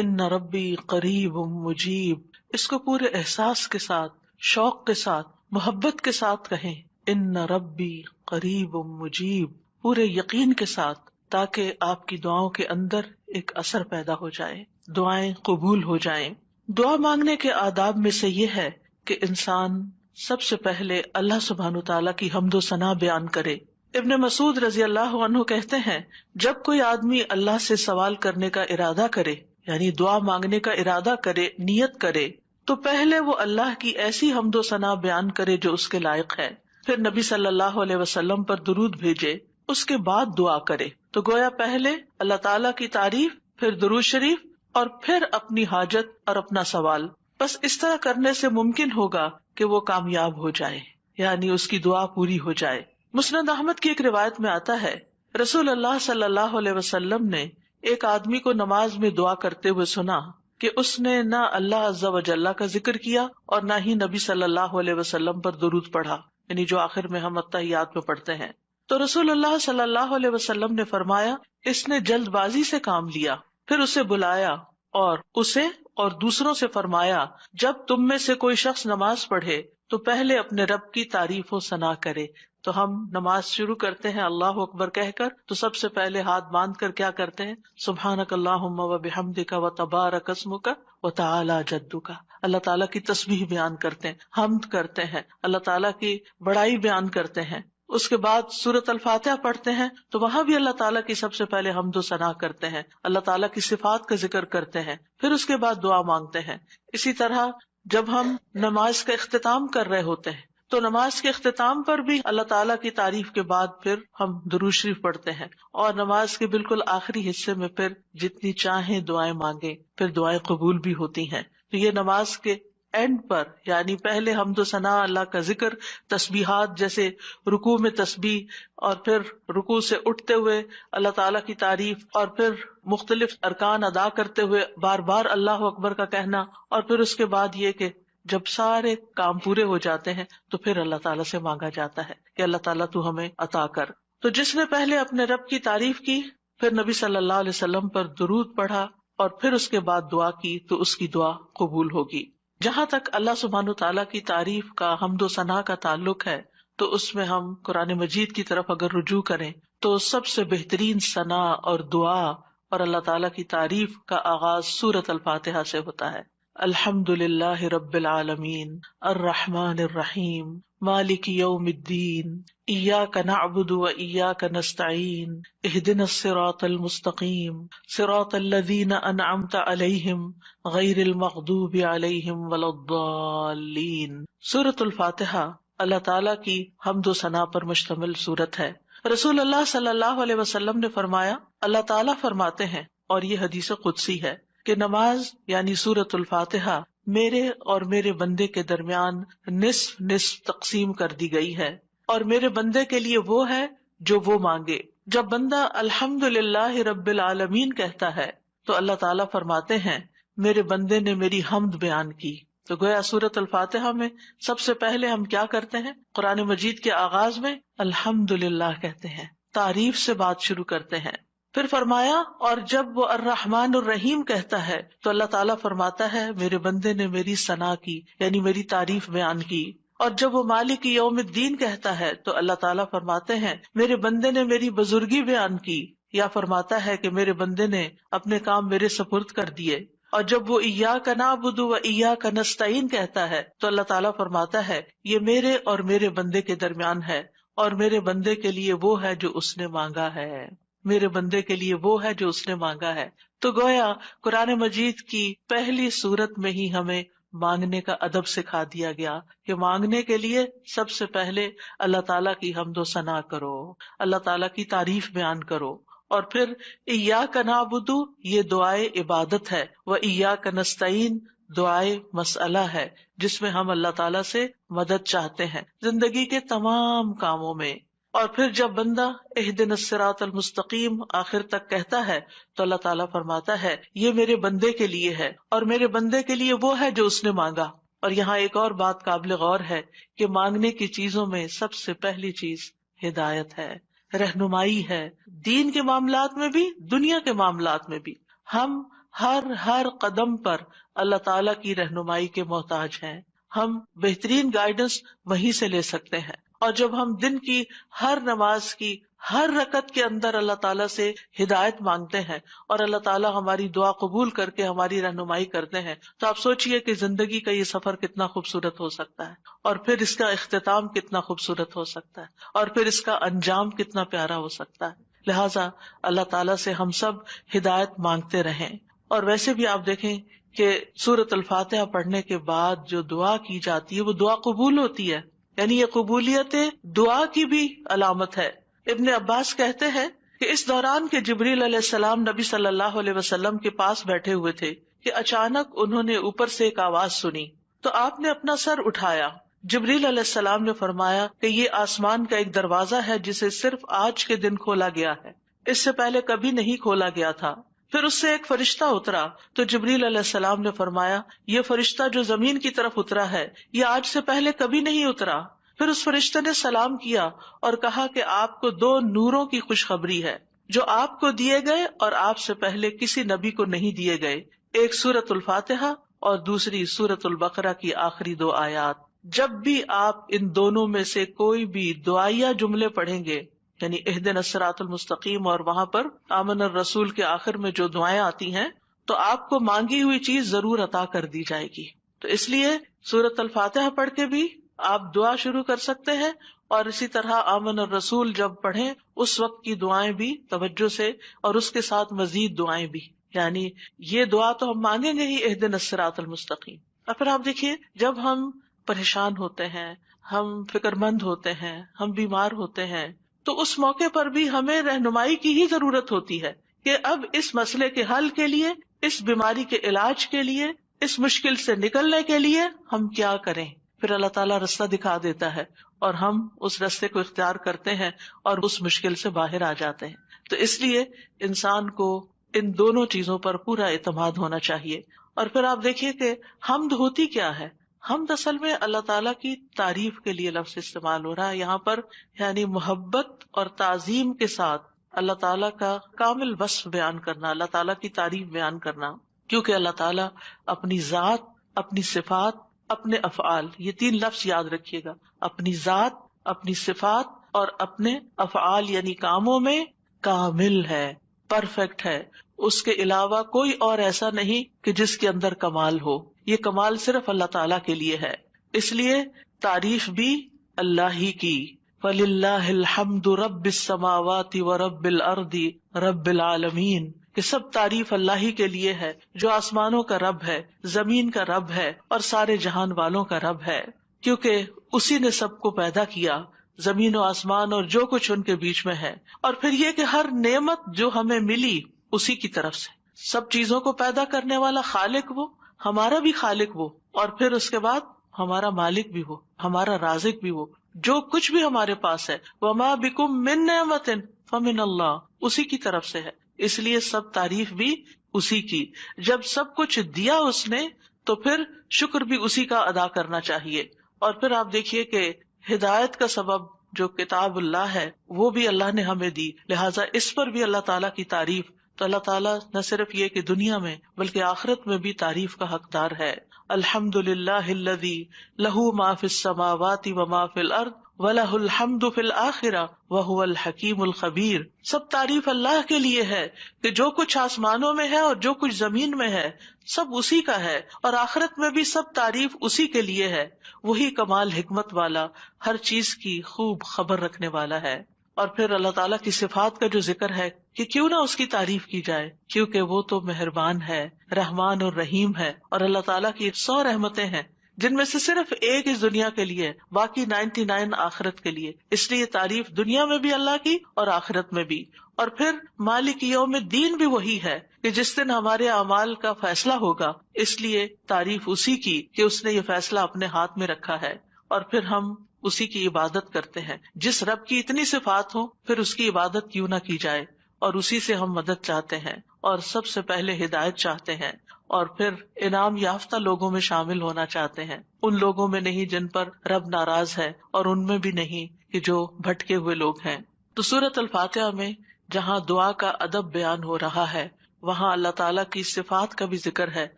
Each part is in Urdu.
ان ربی قریب مجیب، اس کو پورے احساس کے ساتھ، شوق کے ساتھ، محبت کے ساتھ کہیں، ان ربی قریب مجیب، پورے یقین کے ساتھ، تاکہ آپ کی دعاؤں کے اندر ایک اثر پیدا ہو جائے، دعائیں قبول ہو جائیں۔ دعا مانگنے کے آداب میں سے یہ ہے کہ انسان سب سے پہلے اللہ سبحانہ تعالیٰ کی حمد و ثنا بیان کرے۔ ابن مسعود رضی اللہ عنہ کہتے ہیں، جب کوئی آدمی اللہ سے سوال کرنے کا ارادہ کرے، یعنی دعا مانگنے کا ارادہ کرے، نیت کرے، تو پہلے وہ اللہ کی ایسی حمد و ثنا بیان کرے جو اس کے لائق ہے، پھر نبی صلی اللہ علیہ وسلم پر درود بھیجے، اس کے بعد دعا کرے۔ تو گویا پہلے اللہ تعالیٰ کی تعریف، پھر درود شریف، اور پھر اپنی حاجت اور اپنا سوال۔ بس اس طرح کرنے سے ممکن ہوگا کہ وہ کامیاب ہو جائے، یعنی اس کی دعا پوری ہو جائے۔ مسند احمد کی ایک روایت میں آتا ہے، رسول اللہ صلی اللہ علیہ وسلم نے ایک آدمی کو نماز میں دعا کرتے ہوئے سنا کہ اس نے نہ اللہ عز و جل کا ذکر کیا اور نہ ہی نبی صلی اللہ علیہ وسلم پر درود پڑھا، یعنی جو آخر میں ہم اتحیات میں پڑھتے ہیں۔ تو رسول اللہ صلی اللہ علیہ وسلم نے فرمایا، اس نے جلد بازی سے کام لیا۔ پھر اسے بلایا اور اسے اور دوسروں سے فرمایا، جب تم میں سے کوئی شخص نماز پڑھے تو پہلے اپنے رب کی تعریف و ثنا کرے۔ تو ہم نماز شروع کرتے ہیں اللہ اکبر کہہ کر، تو سب سے پہلے ہاتھ باندھ کر کیا کرتے ہیں؟ سبحانک اللہم و بحمدک و تبارک اسمک و تعالی جدک، اللہ تعالیٰ کی تسبیح بیان کرتے ہیں، حمد کرتے ہیں، اللہ تعالیٰ کی بڑائی بیان کرتے ہیں۔ اس کے بعد سورۃ الفاتحہ پڑھتے ہیں تو وہاں بھی اللہ تعالیٰ کی سب سے پہلے حمد و ثنا کرتے ہیں، اللہ تعالیٰ کی صفات کا ذکر کرتے ہیں، پھر اس کے بعد دعا مانگتے ہیں۔ اسی طرح جب ہم نماز کا اختتام کر رہے ہوتے ہیں تو نماز کے اختتام پر بھی اللہ تعالیٰ کی تعریف کے بعد پھر ہم درود شریف پڑھتے ہیں، اور نماز کے بالکل آخری حصے میں پھر جتنی چاہیں دعائیں مانگیں، پھر دعائیں قبول بھی ہوتی ہیں۔ تو یہ نماز کے اینڈ پر، یعنی پہلے حمد و ثنا، اللہ کا ذکر، تسبیحات جیسے رکوع میں تسبیح، اور پھر رکوع سے اٹھتے ہوئے اللہ تعالیٰ کی تعریف، اور پھر مختلف ارکان ادا کرتے ہوئے بار بار اللہ اکبر کا کہنا، اور پھر اس کے بعد یہ کہ جب سارے کام پورے ہو جاتے ہیں تو پھر اللہ تعالیٰ سے مانگا جاتا ہے کہ اللہ تعالیٰ تو ہمیں عطا کر۔ تو جس نے پہلے اپنے رب کی تعریف کی، پھر نبی صلی اللہ علیہ وسلم پر درود پڑھا اور پھر اس کے بعد دعا کی تو اس کی دعا قبول ہوگی۔ جہاں تک اللہ سبحانہ تعالیٰ کی تعریف کا، حمد و ثنا کا تعلق ہے، تو اس میں ہم قرآن مجید کی طرف اگر رجوع کریں تو سب سے بہترین ثنا اور دعا اور اللہ تعالیٰ کی تعریف کا آغاز سورۃ الفاتحہ سے ہوتا ہے۔ الحمد للہ رب العالمین الرحمن الرحیم مالک یوم الدین ایاک نعبد و ایاک نستعین اہدنا الصراط المستقیم صراط الذین انعمت علیہم غیر المغضوب علیہم ولا الضالین۔ سورۃ الفاتحہ اللہ تعالیٰ کی حمد و ثنا پر مشتمل سورت ہے۔ رسول اللہ صلی اللہ علیہ وسلم نے فرمایا، اللہ تعالیٰ فرماتے ہیں، اور یہ حدیث قدسی ہے، کہ نماز یعنی سورۃ الفاتحہ میرے اور میرے بندے کے درمیان نصف نصف تقسیم کر دی گئی ہے، اور میرے بندے کے لیے وہ ہے جو وہ مانگے۔ جب بندہ الحمد للہ رب العالمین کہتا ہے تو اللہ تعالیٰ فرماتے ہیں، میرے بندے نے میری حمد بیان کی۔ تو گویا سورۃ الفاتحہ میں سب سے پہلے ہم کیا کرتے ہیں؟ قرآن مجید کے آغاز میں الحمد للہ کہتے ہیں، تعریف سے بات شروع کرتے ہیں۔ پھر فرمایا، اور جب وہ الرحمن الرحیم کہتا ہے تو اللہ تعالیٰ فرماتا ہے، میرے بندے نے میری ثنا کی، یعنی میری تعریف بیان کی۔ اور جب وہ مالک یوم الدین کہتا ہے تو اللہ تعالیٰ فرماتے ہیں، میرے بندے نے میری بزرگی بیان کی، یا فرماتا ہے کہ میرے بندے نے اپنے کام میرے سپرد کر دیے۔ اور جب وہ ایاک نعبد و ایاک نستعین کہتا ہے تو اللہ تعالیٰ فرماتا ہے، یہ میرے اور میرے بندے کے درمیان ہے، اور میرے بندے کے لیے وہ ہے جو اس نے مانگا ہے، میرے بندے کے لیے وہ ہے جو اس نے مانگا ہے۔ تو گویا قرآن مجید کی پہلی سورت میں ہی ہمیں مانگنے کا ادب سکھا دیا گیا کہ مانگنے کے لیے سب سے پہلے اللہ تعالیٰ کی حمد و ثنا کرو، اللہ تعالیٰ کی تعریف بیان کرو، اور پھر ایاک نعبد یہ دعائے عبادت ہے، و ایاک نستعین دعائے مسئلہ ہے، جس میں ہم اللہ تعالیٰ سے مدد چاہتے ہیں زندگی کے تمام کاموں میں۔ اور پھر جب بندہ اہدنا الصراط المستقیم آخر تک کہتا ہے تو اللہ تعالیٰ فرماتا ہے، یہ میرے بندے کے لیے ہے، اور میرے بندے کے لیے وہ ہے جو اس نے مانگا۔ اور یہاں ایک اور بات قابل غور ہے کہ مانگنے کی چیزوں میں سب سے پہلی چیز ہدایت ہے، رہنمائی ہے، دین کے معاملات میں بھی، دنیا کے معاملات میں بھی۔ ہم ہر قدم پر اللہ تعالیٰ کی رہنمائی کے محتاج ہیں. ہم بہترین گائیڈنس وہیں سے لے سکتے ہیں. اور جب ہم دن کی ہر نماز کی ہر رکعت کے اندر اللہ تعالیٰ سے ہدایت مانگتے ہیں اور اللہ تعالیٰ ہماری دعا قبول کر کے ہماری رہنمائی کرتے ہیں، تو آپ سوچئے کہ زندگی کا یہ سفر کتنا خوبصورت ہو سکتا ہے، اور پھر اس کا اختتام کتنا خوبصورت ہو سکتا ہے، اور پھر اس کا انجام کتنا پیارا ہو سکتا ہے. لہٰذا اللہ تعالیٰ سے ہم سب ہدایت مانگتے رہیں. اور ویسے بھی آپ دیکھیں کہ سورۃ الفاتحہ پڑھنے کے بعد جو دعا کی جاتی ہے وہ دعا قبول ہوتی ہے، یعنی یہ قبولیت دعا کی بھی علامت ہے. ابن عباس کہتے ہیں کہ اس دوران کے جبریل علیہ السلام نبی صلی اللہ علیہ وسلم کے پاس بیٹھے ہوئے تھے کہ اچانک انہوں نے اوپر سے ایک آواز سنی تو آپ نے اپنا سر اٹھایا. جبریل علیہ السلام نے فرمایا کہ یہ آسمان کا ایک دروازہ ہے جسے صرف آج کے دن کھولا گیا ہے، اس سے پہلے کبھی نہیں کھولا گیا تھا. پھر اس سے ایک فرشتہ اترا تو جبریل علیہ السلام نے فرمایا یہ فرشتہ جو زمین کی طرف اترا ہے یہ آج سے پہلے کبھی نہیں اترا. پھر اس فرشتے نے سلام کیا اور کہا کہ آپ کو 2 نوروں کی خوشخبری ہے جو آپ کو دیے گئے اور آپ سے پہلے کسی نبی کو نہیں دیے گئے، ایک سورۃ الفاتحہ اور دوسری سورۃ البقرہ کی آخری 2 آیات. جب بھی آپ ان دونوں میں سے کوئی بھی دعائیہ جملے پڑھیں گے، یعنی اہدنا الصراط المستقیم اور وہاں پر آمن الرسول کے آخر میں جو دعائیں آتی ہیں، تو آپ کو مانگی ہوئی چیز ضرور عطا کر دی جائے گی. تو اس لیے سورۃ الفاتحہ پڑھ کے بھی آپ دعا شروع کر سکتے ہیں، اور اسی طرح آمن الرسول جب پڑھیں اس وقت کی دعائیں بھی توجہ سے، اور اس کے ساتھ مزید دعائیں بھی. یعنی یہ دعا تو ہم مانگیں گے ہی، اہدنا الصراط المستقیم. اور پھر آپ دیکھیے جب ہم پریشان ہوتے ہیں، ہم فکر مند ہوتے ہیں، ہم بیمار ہوتے ہیں، تو اس موقع پر بھی ہمیں رہنمائی کی ہی ضرورت ہوتی ہے کہ اب اس مسئلے کے حل کے لیے، اس بیماری کے علاج کے لیے، اس مشکل سے نکلنے کے لیے ہم کیا کریں. پھر اللہ تعالیٰ رستہ دکھا دیتا ہے اور ہم اس رستے کو اختیار کرتے ہیں اور اس مشکل سے باہر آ جاتے ہیں. تو اس لیے انسان کو ان دونوں چیزوں پر پورا اعتماد ہونا چاہیے. اور پھر آپ دیکھیے کہ حمد ہوتی کیا ہے. حمد اصل میں اللہ تعالیٰ کی تعریف کے لیے لفظ استعمال ہو رہا ہے یہاں پر، یعنی محبت اور تعظیم کے ساتھ اللہ تعالیٰ کا کامل وصف بیان کرنا، اللہ تعالیٰ کی تعریف بیان کرنا. کیونکہ اللہ تعالیٰ اپنی ذات، اپنی صفات، اپنے افعال، یہ 3 لفظ یاد رکھیے گا، اپنی ذات، اپنی صفات اور اپنے افعال یعنی کاموں میں کامل ہے، پرفیکٹ ہے. اس کے علاوہ کوئی اور ایسا نہیں کہ جس کے اندر کمال ہو. یہ کمال صرف اللہ تعالیٰ کے لیے ہے. اس لیے تعریف بھی اللہ ہی کی. وَلِلَّهِ الْحَمْدُ رَبِّ السَّمَاوَاتِ وَرَبِّ الْأَرْضِ رَبِّ الْعَالَمِينَ، کہ سب تعریف اللہ ہی کے لیے ہے جو آسمانوں کا رب ہے، زمین کا رب ہے اور سارے جہان والوں کا رب ہے. کیونکہ اسی نے سب کو پیدا کیا، زمین و آسمان اور جو کچھ ان کے بیچ میں ہے. اور پھر یہ کہ ہر نعمت جو ہمیں ملی اسی کی طرف سے، سب چیزوں کو پیدا کرنے والا خالق وہ، ہمارا بھی خالق وہ، اور پھر اس کے بعد ہمارا مالک بھی وہ، ہمارا رازق بھی وہ. جو کچھ بھی ہمارے پاس ہے، وَمَا بِكُم مِّن نِّعْمَةٍ فَمِنَ اللَّهِ، اسی کی طرف سے ہے. اس لیے سب تعریف بھی اسی کی. جب سب کچھ دیا اس نے تو پھر شکر بھی اسی کا ادا کرنا چاہیے. اور پھر آپ دیکھیے کہ ہدایت کا سبب جو کتاب اللہ ہے وہ بھی اللہ نے ہمیں دی، لہٰذا اس پر بھی اللہ تعالیٰ کی تعریف. تو اللہ تعالیٰ نہ صرف یہ کہ دنیا میں بلکہ آخرت میں بھی تعریف کا حقدار ہے. الحمد للہ الذی لہ ما فی السماوات وما فی الارض وَلَهُ الْحَمْدُ فِي الْآخِرَةِ وَهُوَ الْحَكِيمُ الْخَبِيرُ. سب تعریف اللہ کے لیے ہے کہ جو کچھ آسمانوں میں ہے اور جو کچھ زمین میں ہے سب اسی کا ہے، اور آخرت میں بھی سب تعریف اسی کے لیے ہے. وہی کمال حکمت والا، ہر چیز کی خوب خبر رکھنے والا ہے. اور پھر اللہ تعالیٰ کی صفات کا جو ذکر ہے کہ کیوں نہ اس کی تعریف کی جائے، کیونکہ وہ تو مہربان ہے، رحمان اور رحیم ہے. اور اللہ تعالیٰ کی 100 رحمتیں ہیں جن میں سے صرف ایک اس دنیا کے لیے، باقی 99 آخرت کے لیے. اس لیے تعریف دنیا میں بھی اللہ کی اور آخرت میں بھی. اور پھر مالک یوم الدین بھی وہی ہے کہ جس دن ہمارے اعمال کا فیصلہ ہوگا، اس لیے تعریف اسی کی کہ اس نے یہ فیصلہ اپنے ہاتھ میں رکھا ہے. اور پھر ہم اسی کی عبادت کرتے ہیں. جس رب کی اتنی صفات ہو پھر اس کی عبادت کیوں نہ کی جائے، اور اسی سے ہم مدد چاہتے ہیں اور سب سے پہلے ہدایت چاہتے ہیں، اور پھر انعام یافتہ لوگوں میں شامل ہونا چاہتے ہیں. ان لوگوں میں نہیں جن پر رب ناراض ہے، اور ان میں بھی نہیں کہ جو بھٹکے ہوئے لوگ ہیں. تو سورۃ الفاتحہ میں جہاں دعا کا ادب بیان ہو رہا ہے وہاں اللہ تعالیٰ کی صفات کا بھی ذکر ہے،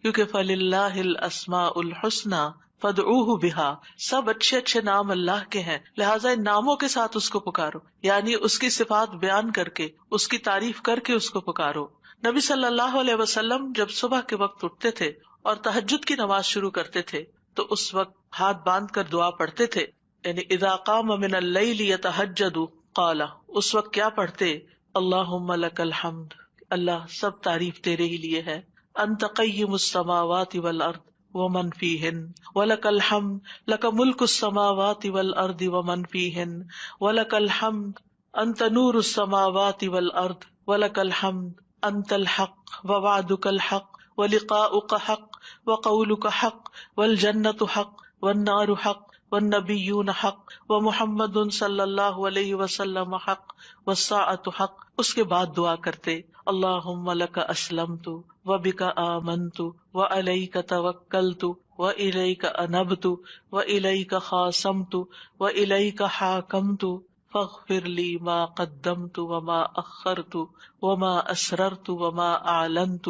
کیونکہ فَلِلَّهِ الْأَسْمَاءُ الْحُسْنَى فَادْعُوهُ بِهَا، سب اچھے اچھے نام اللہ کے ہیں، لہٰذا ان ناموں کے ساتھ اس کو پکارو، یعنی اس کی صفات بیان کر کے، اس کی تعریف کر کے اس کو پکارو۔ نبی صلی اللہ علیہ وسلم جب صبح کے وقت اٹھتے تھے اور تہجد کی نماز شروع کرتے تھے تو اس وقت ہاتھ باندھ کر دعا پڑھتے تھے، یعنی اذا قام من اللیل یتہجد قال، اس وقت کیا پڑھتے؟ اللہم لک الحمد، اللہ سب تعریف تیرے ہی لیے ہے، انت قیم السماوات والارض ومن فیہن ولک الحمد لک ملک السماوات والارض ومن فیہن ولک الحمد انت نور السماوات والارض ولک الحمد انت الحق ووعدک الحق ولقاؤک حق وقولک حق والجنۃ حق والنار حق والنبیون حق ومحمد صلی اللہ علیہ وسلم حق والساعۃ حق۔ اس کے بعد دعا کرتے اللہم لک اسلمت وبک آمنت وعلیک توکلت وإلیک انبت وإلیک خاصمت وإلیک حاکمت فاغفر لی ما قدمت وما اخرت وما اسررت وما اعلنت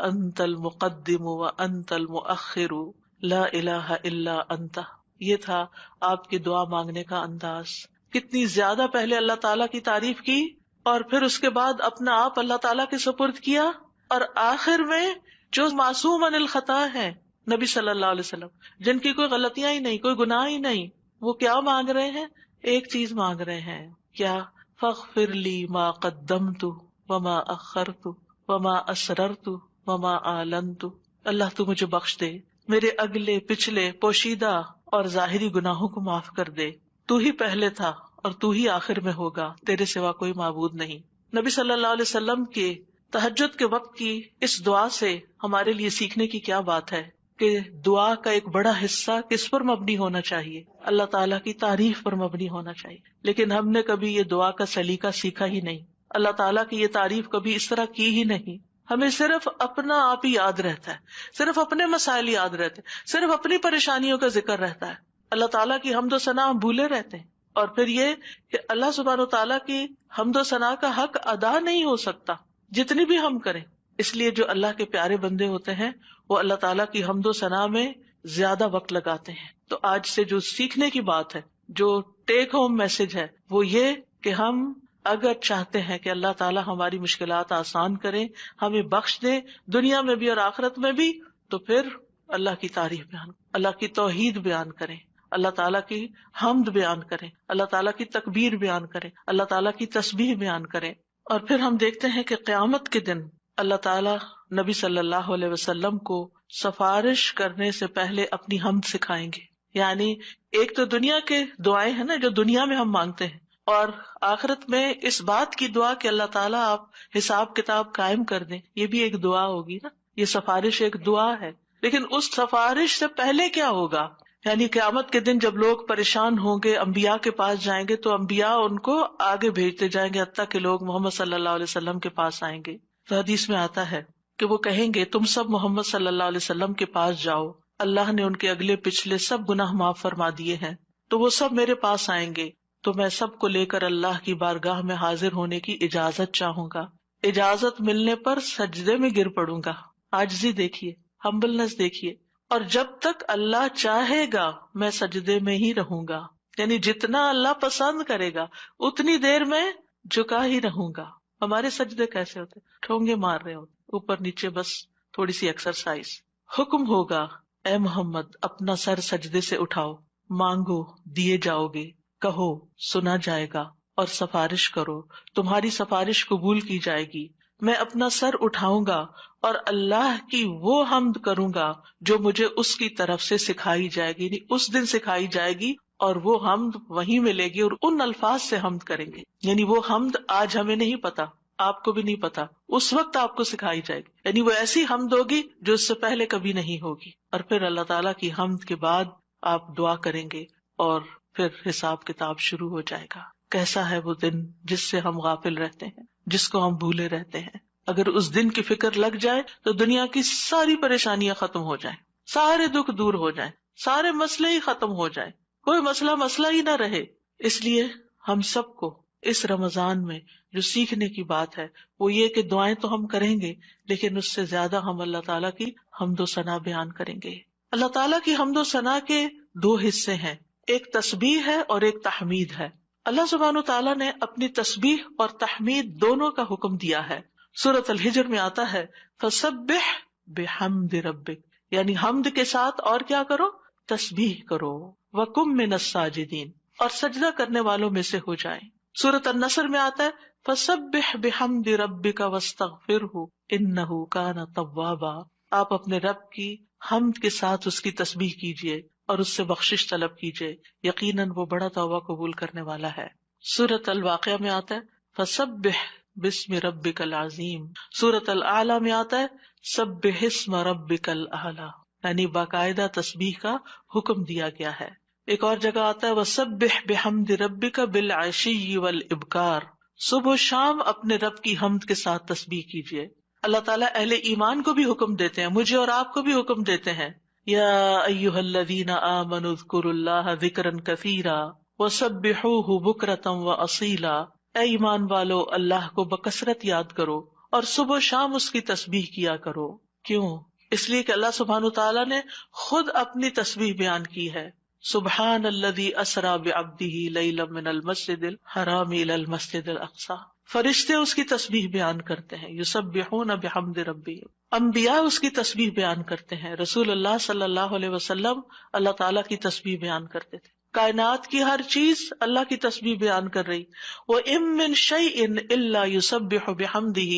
انت المقدم وانت المؤخر لا الہ الا انت۔ یہ تھا آپ کی دعا مانگنے کا انداز۔ کتنی زیادہ پہلے اللہ تعالیٰ کی تعریف کی اور پھر اس کے بعد اپنا آپ اللہ تعالیٰ کے سپرد کیا، اور آخر میں جو معصوم عن الخطا ہے نبی صلی اللہ علیہ وسلم، جن کی کوئی غلطیاں ہی نہیں، کوئی گناہ ہی نہیں، وہ کیا مانگ رہے ہیں؟ ایک چیز مانگ رہے ہیں، کیا؟ فاغفر لی ما قدمت وما اخرت وما اسررت وما اعلنت، اللہ تو مجھے بخش دے، میرے اگلے پچھلے پوشیدہ اور ظاہری گناہوں کو معاف کر دے، تو ہی پہلے تھا اور تو ہی آخر میں ہوگا، تیرے سوا کوئی معبود نہیں۔ نبی صلی اللہ علیہ وسلم کے تہجد کے وقت کی اس دعا سے ہمارے لیے سیکھنے کی کیا بات ہے کہ دعا کا ایک بڑا حصہ کس پر مبنی ہونا چاہیے؟ اللہ تعالیٰ کی تعریف پر مبنی ہونا چاہیے۔ لیکن ہم نے کبھی یہ دعا کا سلیقہ سیکھا ہی نہیں، اللہ تعالیٰ کی یہ تعریف کبھی اس طرح کی ہی نہیں۔ ہمیں صرف اپنا آپ ہی یاد رہتا ہے، صرف اپنے مسائل یاد رہتے ہیں، صرف اپنی پریشانیوں کا ذکر رہتا ہے، اللہ تعالیٰ کی حمد و ثنا ہم بھولے رہتے ہیں۔ اور پھر یہ کہ اللہ سبحانہ و تعالیٰ کی حمد و ثنا کا حق ادا نہیں ہو سکتا جتنی بھی ہم کریں، اس لیے جو اللہ کے پیارے بندے ہوتے ہیں وہ اللہ تعالیٰ کی حمد و ثنا میں زیادہ وقت لگاتے ہیں۔ تو آج سے جو سیکھنے کی بات ہے، جو ٹیک ہوم میسج ہے، وہ یہ کہ ہم اگر چاہتے ہیں کہ اللہ تعالیٰ ہماری مشکلات آسان کرے، ہمیں بخش دے دنیا میں بھی اور آخرت میں بھی، تو پھر اللہ کی تعریف بیان، اللہ کی توحید بیان کریں، اللہ تعالیٰ کی حمد بیان کریں، اللہ تعالیٰ کی تکبیر بیان کریں، اللہ تعالیٰ کی تسبیح بیان کریں۔ اور پھر ہم دیکھتے ہیں کہ قیامت کے دن اللہ تعالیٰ نبی صلی اللہ علیہ وسلم کو سفارش کرنے سے پہلے اپنی حمد سکھائیں گے۔ یعنی ایک تو دنیا کے دعائیں ہیں نا جو دنیا میں ہم مانگتے ہیں، اور آخرت میں اس بات کی دعا کہ اللہ تعالیٰ آپ حساب کتاب قائم کر دیں، یہ بھی ایک دعا ہوگی نا، یہ سفارش ایک دعا ہے۔ لیکن اس سفارش سے پہلے کیا ہوگا؟ یعنی قیامت کے دن جب لوگ پریشان ہوں گے، انبیاء کے پاس جائیں گے تو انبیاء ان کو آگے بھیجتے جائیں گے حتیٰ کہ لوگ محمد صلی اللہ علیہ وسلم کے پاس آئیں گے۔ تو حدیث میں آتا ہے کہ وہ کہیں گے تم سب محمد صلی اللہ علیہ وسلم کے پاس جاؤ، اللہ نے ان کے اگلے پچھلے سب گناہ معاف فرما دیے ہیں، تو وہ سب میرے پاس آئیں گے، تو میں سب کو لے کر اللہ کی بارگاہ میں حاضر ہونے کی اجازت چاہوں گا۔ اجازت ملنے پر سجدے میں گر پڑوں گا۔ عاجزی دیکھیے، ہمبلنس دیکھیے، اور جب تک اللہ چاہے گا میں سجدے میں ہی رہوں گا، یعنی جتنا اللہ پسند کرے گا اتنی دیر میں جھکا ہی رہوں گا۔ ہمارے سجدے کیسے ہوتے؟ ٹھونگے مار رہے ہوتے، اوپر نیچے، بس تھوڑی سی ایکسرسائز۔ حکم ہوگا اے محمد اپنا سر سجدے سے اٹھاؤ، مانگو دیے جاؤ گے، کہو سنا جائے گا، اور سفارش کرو تمہاری سفارش قبول کی جائے گی۔ میں اپنا سر اٹھاؤں گا اور اللہ کی وہ حمد کروں گا جو مجھے اس کی طرف سے سکھائی جائے گی، یعنی اس دن سکھائی جائے گی، اور وہ حمد وہیں ملے گی اور ان الفاظ سے حمد کریں گے۔ یعنی وہ حمد آج ہمیں نہیں پتا، آپ کو بھی نہیں پتا، اس وقت آپ کو سکھائی جائے گی، یعنی وہ ایسی حمد ہوگی جو اس سے پہلے کبھی نہیں ہوگی۔ اور پھر اللہ تعالیٰ کی حمد کے بعد آپ دعا کریں گے اور پھر حساب کتاب شروع ہو جائے گا۔ کیسا ہے وہ دن جس سے ہم غافل رہتے ہیں، جس کو ہم بھولے رہتے ہیں۔ اگر اس دن کی فکر لگ جائے تو دنیا کی ساری پریشانیاں ختم ہو جائیں، سارے دکھ دور ہو جائیں، سارے مسئلے ہی ختم ہو جائیں، کوئی مسئلہ ہی نہ رہے۔ اس لیے ہم سب کو اس رمضان میں جو سیکھنے کی بات ہے وہ یہ کہ دعائیں تو ہم کریں گے، لیکن اس سے زیادہ ہم اللہ تعالیٰ کی حمد و ثنا بیان کریں گے۔ اللہ تعالیٰ کی حمد و ثنا کے دو حصے ہیں، ایک تسبیح ہے اور ایک تحمید ہے۔ اللہ سبحانہ تعالیٰ نے اپنی تسبیح اور تحمید دونوں کا حکم دیا ہے۔ سورۃ الحجر میں آتا ہے فسبح بحمد ربک، یعنی حمد کے ساتھ اور کیا کرو؟ تسبیح کرو۔ وکم من الساجدین، اور سجدہ کرنے والوں میں سے ہو جائیں۔ سورۃ النصر میں آتا ہے فسبح بحمد ربک واستغفرہ انہ کان توابا، آپ اپنے رب کی حمد کے ساتھ اس کی تسبیح کیجئے اور اس سے بخشش طلب کیجئے، یقیناً وہ بڑا توبہ قبول کرنے والا ہے۔ سورۃ الواقعہ میں آتا ہے فسبح بسم ربک العظیم۔ سورۃ الاعلی میں آتا ہے سبح اسم ربک الاعلی، یعنی باقاعدہ تسبیح کا حکم دیا گیا ہے۔ ایک اور جگہ آتا ہے وسبح بحمد ربک بالعشی والابکار، صبح و شام اپنے رب کی حمد کے ساتھ تسبیح کیجیے۔ اللہ تعالیٰ اہل ایمان کو بھی حکم دیتے ہیں، مجھے اور آپ کو بھی حکم دیتے ہیں، یا ایھا الذین آمنوا اذکروا اللہ ذکرا کثیرا وسبحوہ بکرۃ واصیلا، اے ایمان والو اللہ کو بکثرت یاد کرو اور صبح و شام اس کی تسبیح کیا کرو۔ کیوں؟ اس لیے کہ اللہ سبحانہ تعالیٰ نے خود اپنی تسبیح بیان کی ہے، سبحان الذی اسری بعبدہ لیلا من المسجد الحرام الی المسجد الاقصی۔ فرشتے اس کی تسبیح بیان کرتے ہیں، یسبحون بحمد ربہم، انبیاء اس کی تسبیح بیان کرتے ہیں، رسول اللہ صلی اللہ علیہ وسلم اللہ تعالیٰ کی تسبیح بیان کرتے تھے، کائنات کی ہر چیز اللہ کی تسبیح بیان کر رہی۔ وَإِن مِّن شَيْءٍ إِلَّا يُسَبِّحُ بِحَمْدِهِ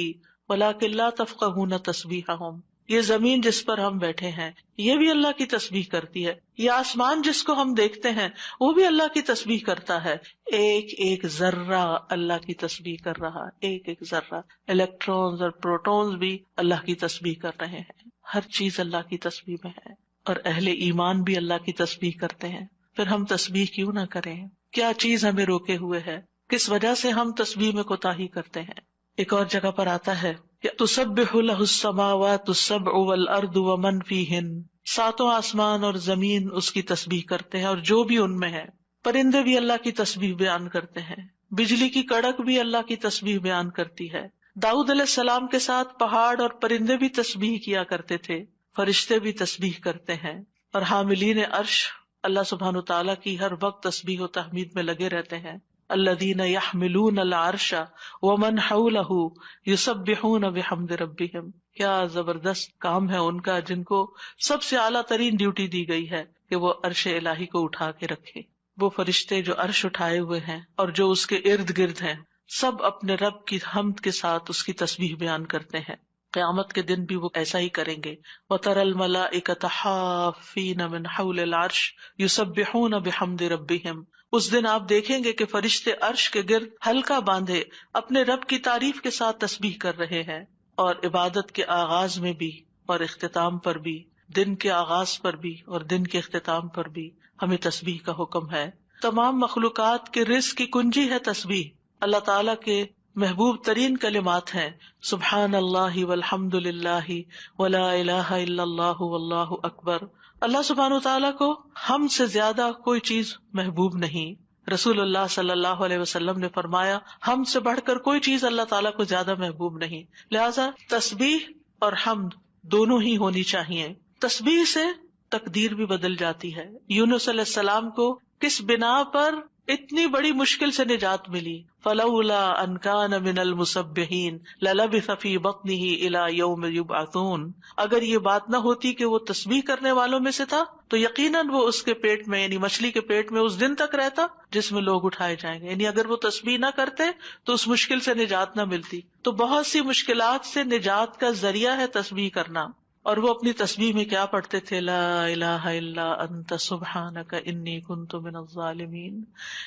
وَلَٰكِن لَّا تَفْقَهُونَ تَسْبِيحَهُمْ، یہ زمین جس پر ہم بیٹھے ہیں یہ بھی اللہ کی تسبیح کرتی ہے، یہ آسمان جس کو ہم دیکھتے ہیں وہ بھی اللہ کی تسبیح کرتا ہے، ایک ایک ذرہ اللہ کی تسبیح کر رہا، ایک ایک ذرہ، الیکٹرونز اور پروٹونز بھی اللہ کی تسبیح کر رہے ہیں، ہر چیز اللہ کی تسبیح میں ہے، اور اہل ایمان بھی اللہ کی تسبیح کرتے ہیں۔ پھر ہم تسبیح کیوں نہ کریں؟ کیا چیز ہمیں روکے ہوئے ہے؟ کس وجہ سے ہم تسبیح میں کوتاہی کرتے ہیں؟ ایک اور جگہ پر آتا ہے تسبح لہ السماوات السبع والارض ومن فیہن، ساتوں آسمان اور زمین اس کی تسبیح کرتے ہیں اور جو بھی ان میں ہے، پرندے بھی اللہ کی تسبیح بیان کرتے ہیں، بجلی کی کڑک بھی اللہ کی تسبیح بیان کرتی ہے، داؤد علیہ السلام کے ساتھ پہاڑ اور پرندے بھی تسبیح کیا کرتے تھے، فرشتے بھی تسبیح کرتے ہیں، اور حاملین عرش اللہ سبحانہ تعالیٰ کی ہر وقت تسبیح و تحمید میں لگے رہتے ہیں۔ الذین یحملون العرش ومن حولہ یسبحون بحمد ربہم، کیا زبردست کام ہے ان کا، جن کو سب سے اعلیٰ ترین ڈیوٹی دی گئی ہے کہ وہ عرش الہی کو اٹھا کے رکھے۔ وہ فرشتے جو عرش اٹھائے ہوئے ہیں اور جو اس کے ارد گرد ہیں، سب اپنے رب کی حمد کے ساتھ اس کی تسبیح بیان کرتے ہیں۔ قیامت کے دن بھی وہ ایسا ہی کریں گے۔ وَتَرَى الْمَلَائِكَةَ حَافِّينَ مِنْ حَوْلِ الْعَرْشِ يُسَبِّحُونَ بِحَمْدِ رَبِّهِمْ، اس دن آپ دیکھیں گے کہ فرشتے عرش کے گرد حلقہ باندھے اپنے رب کی تعریف کے ساتھ تسبیح کر رہے ہیں، اور عبادت کے آغاز میں بھی اور اختتام پر بھی، دن کے آغاز پر بھی اور دن کے اختتام پر بھی ہمیں تسبیح کا حکم ہے۔ تمام مخلوقات کے رزق کی کنجی ہے تسبیح، اللہ تعالیٰ کے محبوب ترین کلمات ہیں سبحان اللہ والحمد للہ ولا الہ الا اللہ واللہ اکبر۔ اللہ سبحانہ تعالیٰ کو ہم سے زیادہ کوئی چیز محبوب نہیں۔ رسول اللہ صلی اللہ علیہ وسلم نے فرمایا ہم سے بڑھ کر کوئی چیز اللہ تعالیٰ کو زیادہ محبوب نہیں، لہذا تسبیح اور حمد دونوں ہی ہونی چاہیے۔ تسبیح سے تقدیر بھی بدل جاتی ہے۔ یونس علیہ السلام کو کس بنا پر اتنی بڑی مشکل سے نجات ملی؟ فلولا ان کان من المسبحین للبث فی بطنہ الی یوم یبعثون، اگر یہ بات نہ ہوتی کہ وہ تسبیح کرنے والوں میں سے تھا تو یقیناً وہ اس کے پیٹ میں، یعنی مچھلی کے پیٹ میں اس دن تک رہتا جس میں لوگ اٹھائے جائیں گے، یعنی اگر وہ تسبیح نہ کرتے تو اس مشکل سے نجات نہ ملتی۔ تو بہت سی مشکلات سے نجات کا ذریعہ ہے تسبیح کرنا، اور وہ اپنی تسبیح میں کیا پڑھتے تھے؟ لا الہ الا انت سبحانک انی کنت من الظالمین۔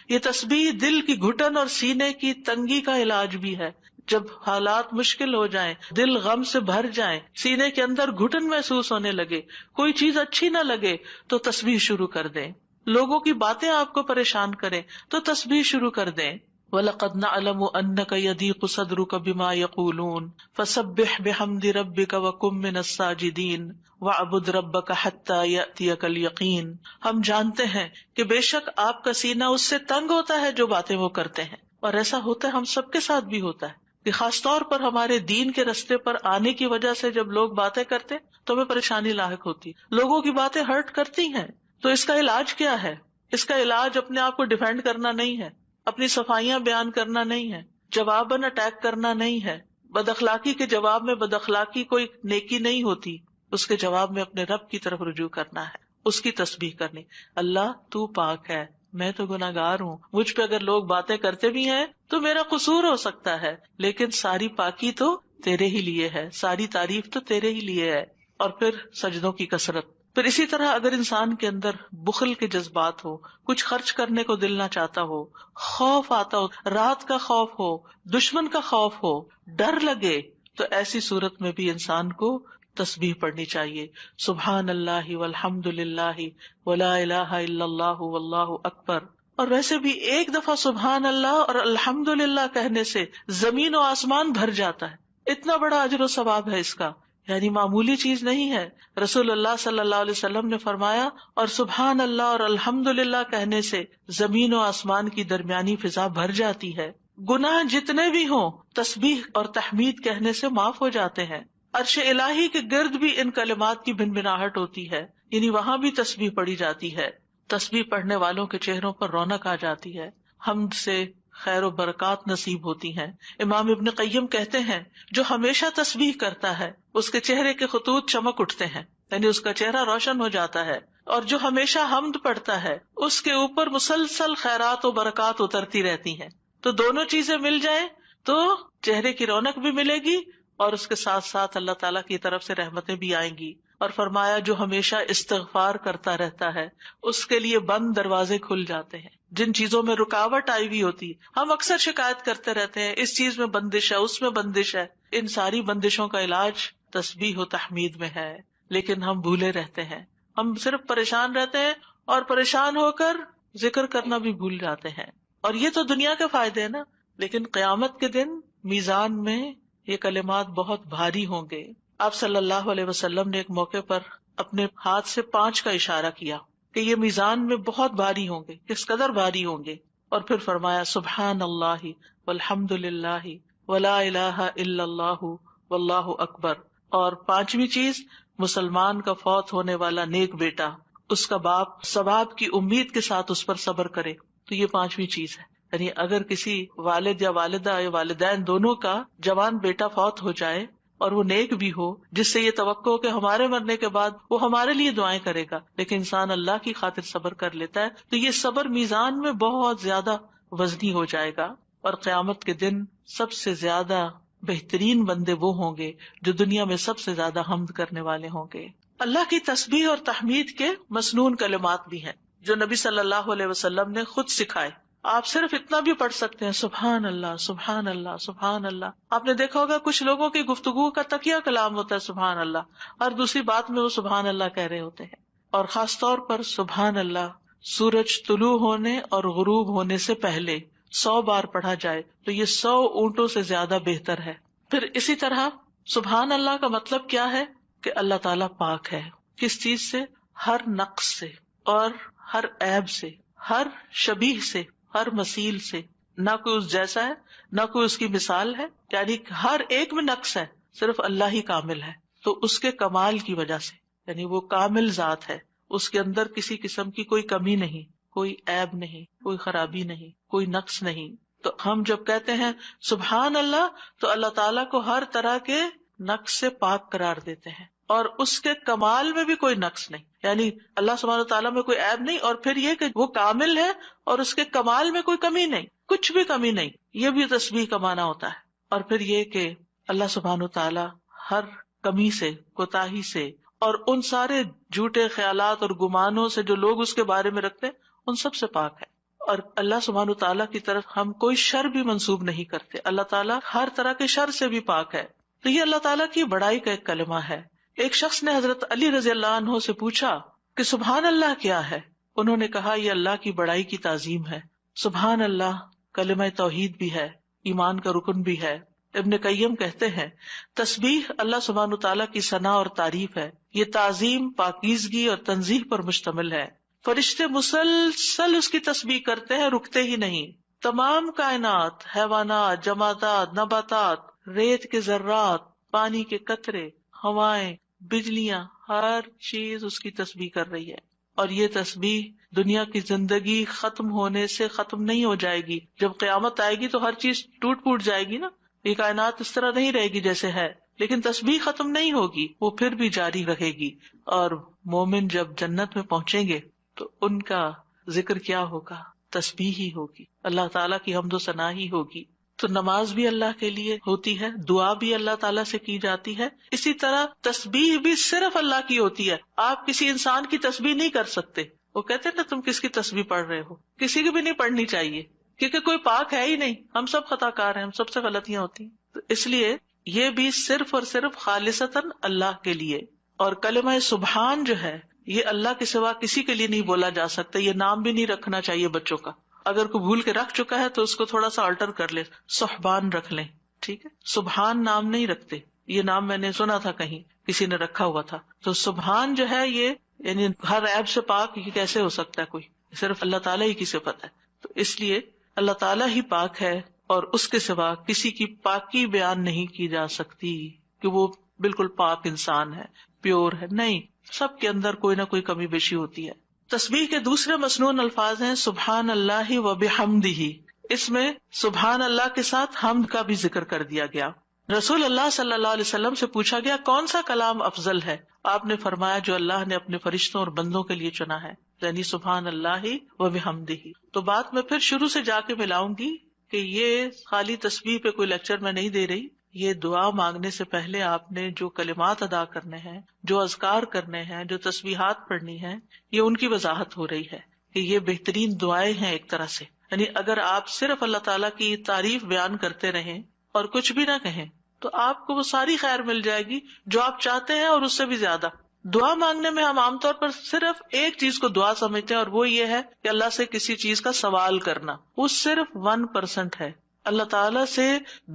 یہ تسبیح دل کی گھٹن اور سینے کی تنگی کا علاج بھی ہے۔ جب حالات مشکل ہو جائیں، دل غم سے بھر جائیں، سینے کے اندر گھٹن محسوس ہونے لگے، کوئی چیز اچھی نہ لگے تو تسبیح شروع کر دیں، لوگوں کی باتیں آپ کو پریشان کریں تو تسبیح شروع کر دیں۔ وَلَقَدْ نَعْلَمُ أَنَّكَ يَضِيقُ صَدْرُكَ بِمَا يَقُولُونَ فَسَبِّحْ بِحَمْدِ رَبِّكَ وَكُن مِّنَ السَّاجِدِينَ وَاعْبُدْ رَبَّكَ حَتَّى يَأْتِيَكَ الْيَقِينُ۔ ہم جانتے ہیں کہ بے شک آپ کا سینہ اس سے تنگ ہوتا ہے جو باتیں وہ کرتے ہیں، اور ایسا ہوتا ہے، ہم سب کے ساتھ بھی ہوتا ہے کہ خاص طور پر ہمارے دین کے رستے پر آنے کی وجہ سے جب لوگ باتیں کرتے تو ہمیں پریشانی لاحق ہوتی، لوگوں کی باتیں ہرٹ کرتی ہیں. تو اس کا علاج کیا ہے؟ اس کا علاج اپنے آپ کو ڈیفینڈ کرنا نہیں ہے، اپنی صفائیاں بیان کرنا نہیں ہے، جواباً اٹیک کرنا نہیں ہے. بد اخلاقی کے جواب میں بد اخلاقی کوئی نیکی نہیں ہوتی، اس کے جواب میں اپنے رب کی طرف رجوع کرنا ہے، اس کی تسبیح کرنی. اللہ تو پاک ہے، میں تو گناہگار ہوں، مجھ پہ اگر لوگ باتیں کرتے بھی ہیں تو میرا قصور ہو سکتا ہے، لیکن ساری پاکی تو تیرے ہی لیے ہے، ساری تعریف تو تیرے ہی لیے ہے. اور پھر سجدوں کی کثرت. پھر اسی طرح اگر انسان کے اندر بخل کے جذبات ہو، کچھ خرچ کرنے کو دل نہ چاہتا ہو، خوف آتا ہو، رات کا خوف ہو، دشمن کا خوف ہو، ڈر لگے، تو ایسی صورت میں بھی انسان کو تسبیح پڑھنی چاہیے. سبحان اللہ والحمد للہ ولا الہ الا اللہ واللہ اکبر. اور ویسے بھی ایک دفعہ سبحان اللہ اور الحمد للہ کہنے سے زمین و آسمان بھر جاتا ہے. اتنا بڑا اجر و ثواب ہے اس کا، یعنی معمولی چیز نہیں ہے. رسول اللہ صلی اللہ علیہ وسلم نے فرمایا، اور سبحان اللہ اور الحمد للہ کہنے سے زمین و آسمان کی درمیانی فضا بھر جاتی ہے. گناہ جتنے بھی ہوں تسبیح اور تحمید کہنے سے معاف ہو جاتے ہیں. عرش الہی کے گرد بھی ان کلمات کی بھنبھناہٹ ہوتی ہے، یعنی وہاں بھی تسبیح پڑھی جاتی ہے. تسبیح پڑھنے والوں کے چہروں پر رونق آ جاتی ہے، حمد سے خیر و برکات نصیب ہوتی ہیں. امام ابن قیم کہتے ہیں، جو ہمیشہ تسبیح کرتا ہے اس کے چہرے کے خطوط چمک اٹھتے ہیں، یعنی اس کا چہرہ روشن ہو جاتا ہے. اور جو ہمیشہ حمد پڑھتا ہے اس کے اوپر مسلسل خیرات و برکات اترتی رہتی ہیں. تو دونوں چیزیں مل جائیں تو چہرے کی رونق بھی ملے گی اور اس کے ساتھ ساتھ اللہ تعالیٰ کی طرف سے رحمتیں بھی آئیں گی. اور فرمایا، جو ہمیشہ استغفار کرتا رہتا ہے اس کے لیے بند دروازے کھل جاتے ہیں. جن چیزوں میں رکاوٹ آئی ہوئی ہوتی، ہم اکثر شکایت کرتے رہتے ہیں اس چیز میں بندش ہے، اس میں بندش ہے. ان ساری بندشوں کا علاج تسبیح و تحمید میں ہے، لیکن ہم بھولے رہتے ہیں. ہم صرف پریشان رہتے ہیں اور پریشان ہو کر ذکر کرنا بھی بھول جاتے ہیں. اور یہ تو دنیا کے فائدے ہیں نا، لیکن قیامت کے دن میزان میں یہ کلمات بہت بھاری ہوں گے. آپ صلی اللہ علیہ وسلم نے ایک موقع پر اپنے ہاتھ سے 5 کا اشارہ کیا کہ یہ میزان میں بہت بھاری ہوں گے، کس قدر بھاری ہوں گے. اور پھر فرمایا، سبحان اللہ والحمد للہ ولا الہ الا اللہ واللہ اکبر. اور 5ویں چیز، مسلمان کا فوت ہونے والا نیک بیٹا، اس کا باپ ثواب کی امید کے ساتھ اس پر صبر کرے. تو یہ 5ویں چیز ہے. یعنی اگر کسی والد یا والدہ یا والدین دونوں کا جوان بیٹا فوت ہو جائے اور وہ نیک بھی ہو، جس سے یہ توقع ہو کہ ہمارے مرنے کے بعد وہ ہمارے لیے دعائیں کرے گا، لیکن انسان اللہ کی خاطر صبر کر لیتا ہے، تو یہ صبر میزان میں بہت زیادہ وزنی ہو جائے گا. اور قیامت کے دن سب سے زیادہ بہترین بندے وہ ہوں گے جو دنیا میں سب سے زیادہ حمد کرنے والے ہوں گے. اللہ کی تسبیح اور تحمید کے مسنون کلمات بھی ہیں جو نبی صلی اللہ علیہ وسلم نے خود سکھائے. آپ صرف اتنا بھی پڑھ سکتے ہیں، سبحان اللہ سبحان اللہ سبحان اللہ. آپ نے دیکھا ہوگا کچھ لوگوں کی گفتگو کا تکیہ کلام ہوتا ہے سبحان اللہ، اور دوسری بات میں وہ سبحان اللہ کہہ رہے ہوتے ہیں. اور خاص طور پر سبحان اللہ سورج طلوع ہونے اور غروب ہونے سے پہلے 100 بار پڑھا جائے تو یہ 100 اونٹوں سے زیادہ بہتر ہے. پھر اسی طرح سبحان اللہ کا مطلب کیا ہے کہ اللہ تعالیٰ پاک ہے. کس چیز سے؟ ہر نقص سے اور ہر عیب سے، ہر شبیہ سے، ہر مثیل سے. نہ کوئی اس جیسا ہے، نہ کوئی اس کی مثال ہے، یعنی ہر ایک میں نقص ہے، صرف اللہ ہی کامل ہے. تو اس کے کمال کی وجہ سے، یعنی وہ کامل ذات ہے، اس کے اندر کسی قسم کی کوئی کمی نہیں، کوئی عیب نہیں، کوئی خرابی نہیں، کوئی نقص نہیں. تو ہم جب کہتے ہیں سبحان اللہ تو اللہ تعالیٰ کو ہر طرح کے نقص سے پاک قرار دیتے ہیں، اور اس کے کمال میں بھی کوئی نقص نہیں، یعنی اللہ سبحانہ تعالیٰ میں کوئی عیب نہیں، اور پھر یہ کہ وہ کامل ہے اور اس کے کمال میں کوئی کمی نہیں، کچھ بھی کمی نہیں. یہ بھی تسبیح کا معنی ہوتا ہے. اور پھر یہ کہ اللہ سبحانہ تعالیٰ ہر کمی سے، کوتاہی سے، اور ان سارے جھوٹے خیالات اور گمانوں سے جو لوگ اس کے بارے میں رکھتے ہیں، ان سب سے پاک ہے. اور اللہ سبحانہ تعالیٰ کی طرف ہم کوئی شر بھی منسوب نہیں کرتے. اللہ تعالیٰ ہر طرح کے شر سے بھی پاک ہے. تو یہ اللہ تعالیٰ کی بڑائی کا ایک کلمہ ہے. ایک شخص نے حضرت علی رضی اللہ عنہ سے پوچھا کہ سبحان اللہ کیا ہے؟ انہوں نے کہا یہ اللہ کی بڑائی کی تعظیم ہے. سبحان اللہ کلمہ توحید بھی ہے، ایمان کا رکن بھی ہے. ابن قیم کہتے ہیں تسبیح اللہ سبحانہ تعالیٰ کی ثنا اور تعریف ہے. یہ تعظیم، پاکیزگی اور تنزیہ پر مشتمل ہے. فرشتے مسلسل اس کی تسبیح کرتے ہیں، رکتے ہی نہیں. تمام کائنات، حیوانات، جمادات، نباتات، ریت کے ذرات، پانی کے قطرے، ہوائیں، بجلیاں، ہر چیز اس کی تسبیح کر رہی ہے. اور یہ تسبیح دنیا کی زندگی ختم ہونے سے ختم نہیں ہو جائے گی. جب قیامت آئے گی تو ہر چیز ٹوٹ پھوٹ جائے گی نا، یہ کائنات اس طرح نہیں رہے گی جیسے ہے، لیکن تسبیح ختم نہیں ہوگی، وہ پھر بھی جاری رہے گی. اور مومن جب جنت میں پہنچیں گے تو ان کا ذکر کیا ہوگا؟ تسبیح ہی ہوگی، اللہ تعالیٰ کی حمد و ثنا ہی ہوگی. تو نماز بھی اللہ کے لیے ہوتی ہے، دعا بھی اللہ تعالیٰ سے کی جاتی ہے، اسی طرح تسبیح بھی صرف اللہ کی ہوتی ہے. آپ کسی انسان کی تسبیح نہیں کر سکتے. وہ کہتے ہیں نا تم کس کی تسبیح پڑھ رہے ہو، کسی کی بھی نہیں پڑھنی چاہیے، کیونکہ کوئی پاک ہے ہی نہیں، ہم سب خطا کار ہیں، ہم سب سے غلطیاں ہوتی ہیں. تو اس لیے یہ بھی صرف اور صرف خالصتاً اللہ کے لیے. اور کلمہ سبحان جو ہے یہ اللہ کے سوا کسی کے لیے نہیں بولا جا سکتا. یہ نام بھی نہیں رکھنا چاہیے بچوں کا. اگر کوئی بھول کے رکھ چکا ہے تو اس کو تھوڑا سا آلٹر کر لے، سبحان رکھ لیں، ٹھیک ہے. سبحان نام نہیں رکھتے، یہ نام میں نے سنا تھا کہیں کسی نے رکھا ہوا تھا. تو سبحان جو ہے یہ یعنی ہر عیب سے پاک، یہ کیسے ہو سکتا ہے؟ کوئی صرف اللہ تعالیٰ ہی کی صفت ہے. تو اس لیے اللہ تعالیٰ ہی پاک ہے اور اس کے سوا کسی کی پاکی بیان نہیں کی جا سکتی کہ وہ بالکل پاک انسان ہے، پیور ہے. نہیں، سب کے اندر کوئی نہ کوئی کمی بیشی ہوتی ہے. تسبیح کے دوسرے مسنون الفاظ ہیں سبحان اللہ و بحمدہ. اس میں سبحان اللہ کے ساتھ حمد کا بھی ذکر کر دیا گیا. رسول اللہ صلی اللہ علیہ وسلم سے پوچھا گیا کون سا کلام افضل ہے؟ آپ نے فرمایا جو اللہ نے اپنے فرشتوں اور بندوں کے لیے چنا ہے، یعنی سبحان اللہ و بحمدہ. تو بات میں پھر شروع سے جا کے ملاؤں گی کہ یہ خالی تسبیح پہ کوئی لیکچر میں نہیں دے رہی. یہ دعا مانگنے سے پہلے آپ نے جو کلمات ادا کرنے ہیں، جو اذکار کرنے ہیں، جو تسبیحات پڑھنی ہیں، یہ ان کی وضاحت ہو رہی ہے کہ یہ بہترین دعائیں ہیں ایک طرح سے. یعنی اگر آپ صرف اللہ تعالیٰ کی تعریف بیان کرتے رہیں اور کچھ بھی نہ کہیں تو آپ کو وہ ساری خیر مل جائے گی جو آپ چاہتے ہیں اور اس سے بھی زیادہ. دعا مانگنے میں ہم عام طور پر صرف ایک چیز کو دعا سمجھتے ہیں اور وہ یہ ہے کہ اللہ سے کسی چیز کا سوال کرنا. وہ صرف 1% ہے. اللہ تعالیٰ سے